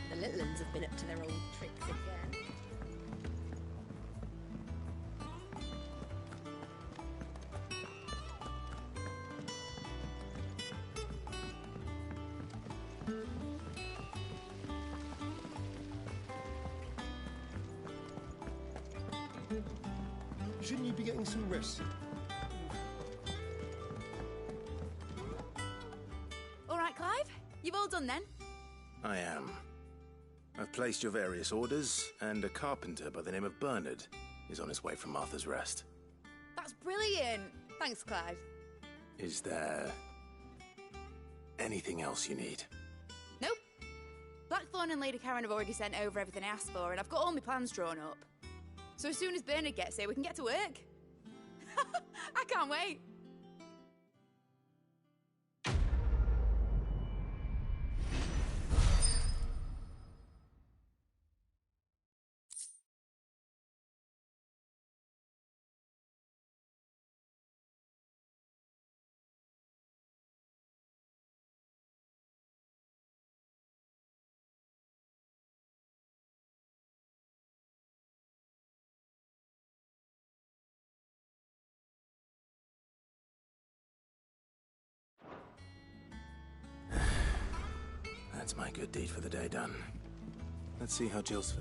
The little ones have been up to their old tricks again. Shouldn't you be getting some rest? All right, Clive? You've all done then? I am. I've placed your various orders, and a carpenter by the name of Bernard is on his way from Martha's Rest. That's brilliant. Thanks, Clive. Is there anything else you need? Nope. Blackthorn and Lady Karen have already sent over everything I asked for, and I've got all my plans drawn up. So as soon as Bernard gets here, we can get to work. I can't wait. That's my good deed for the day done. Let's see how Jill's...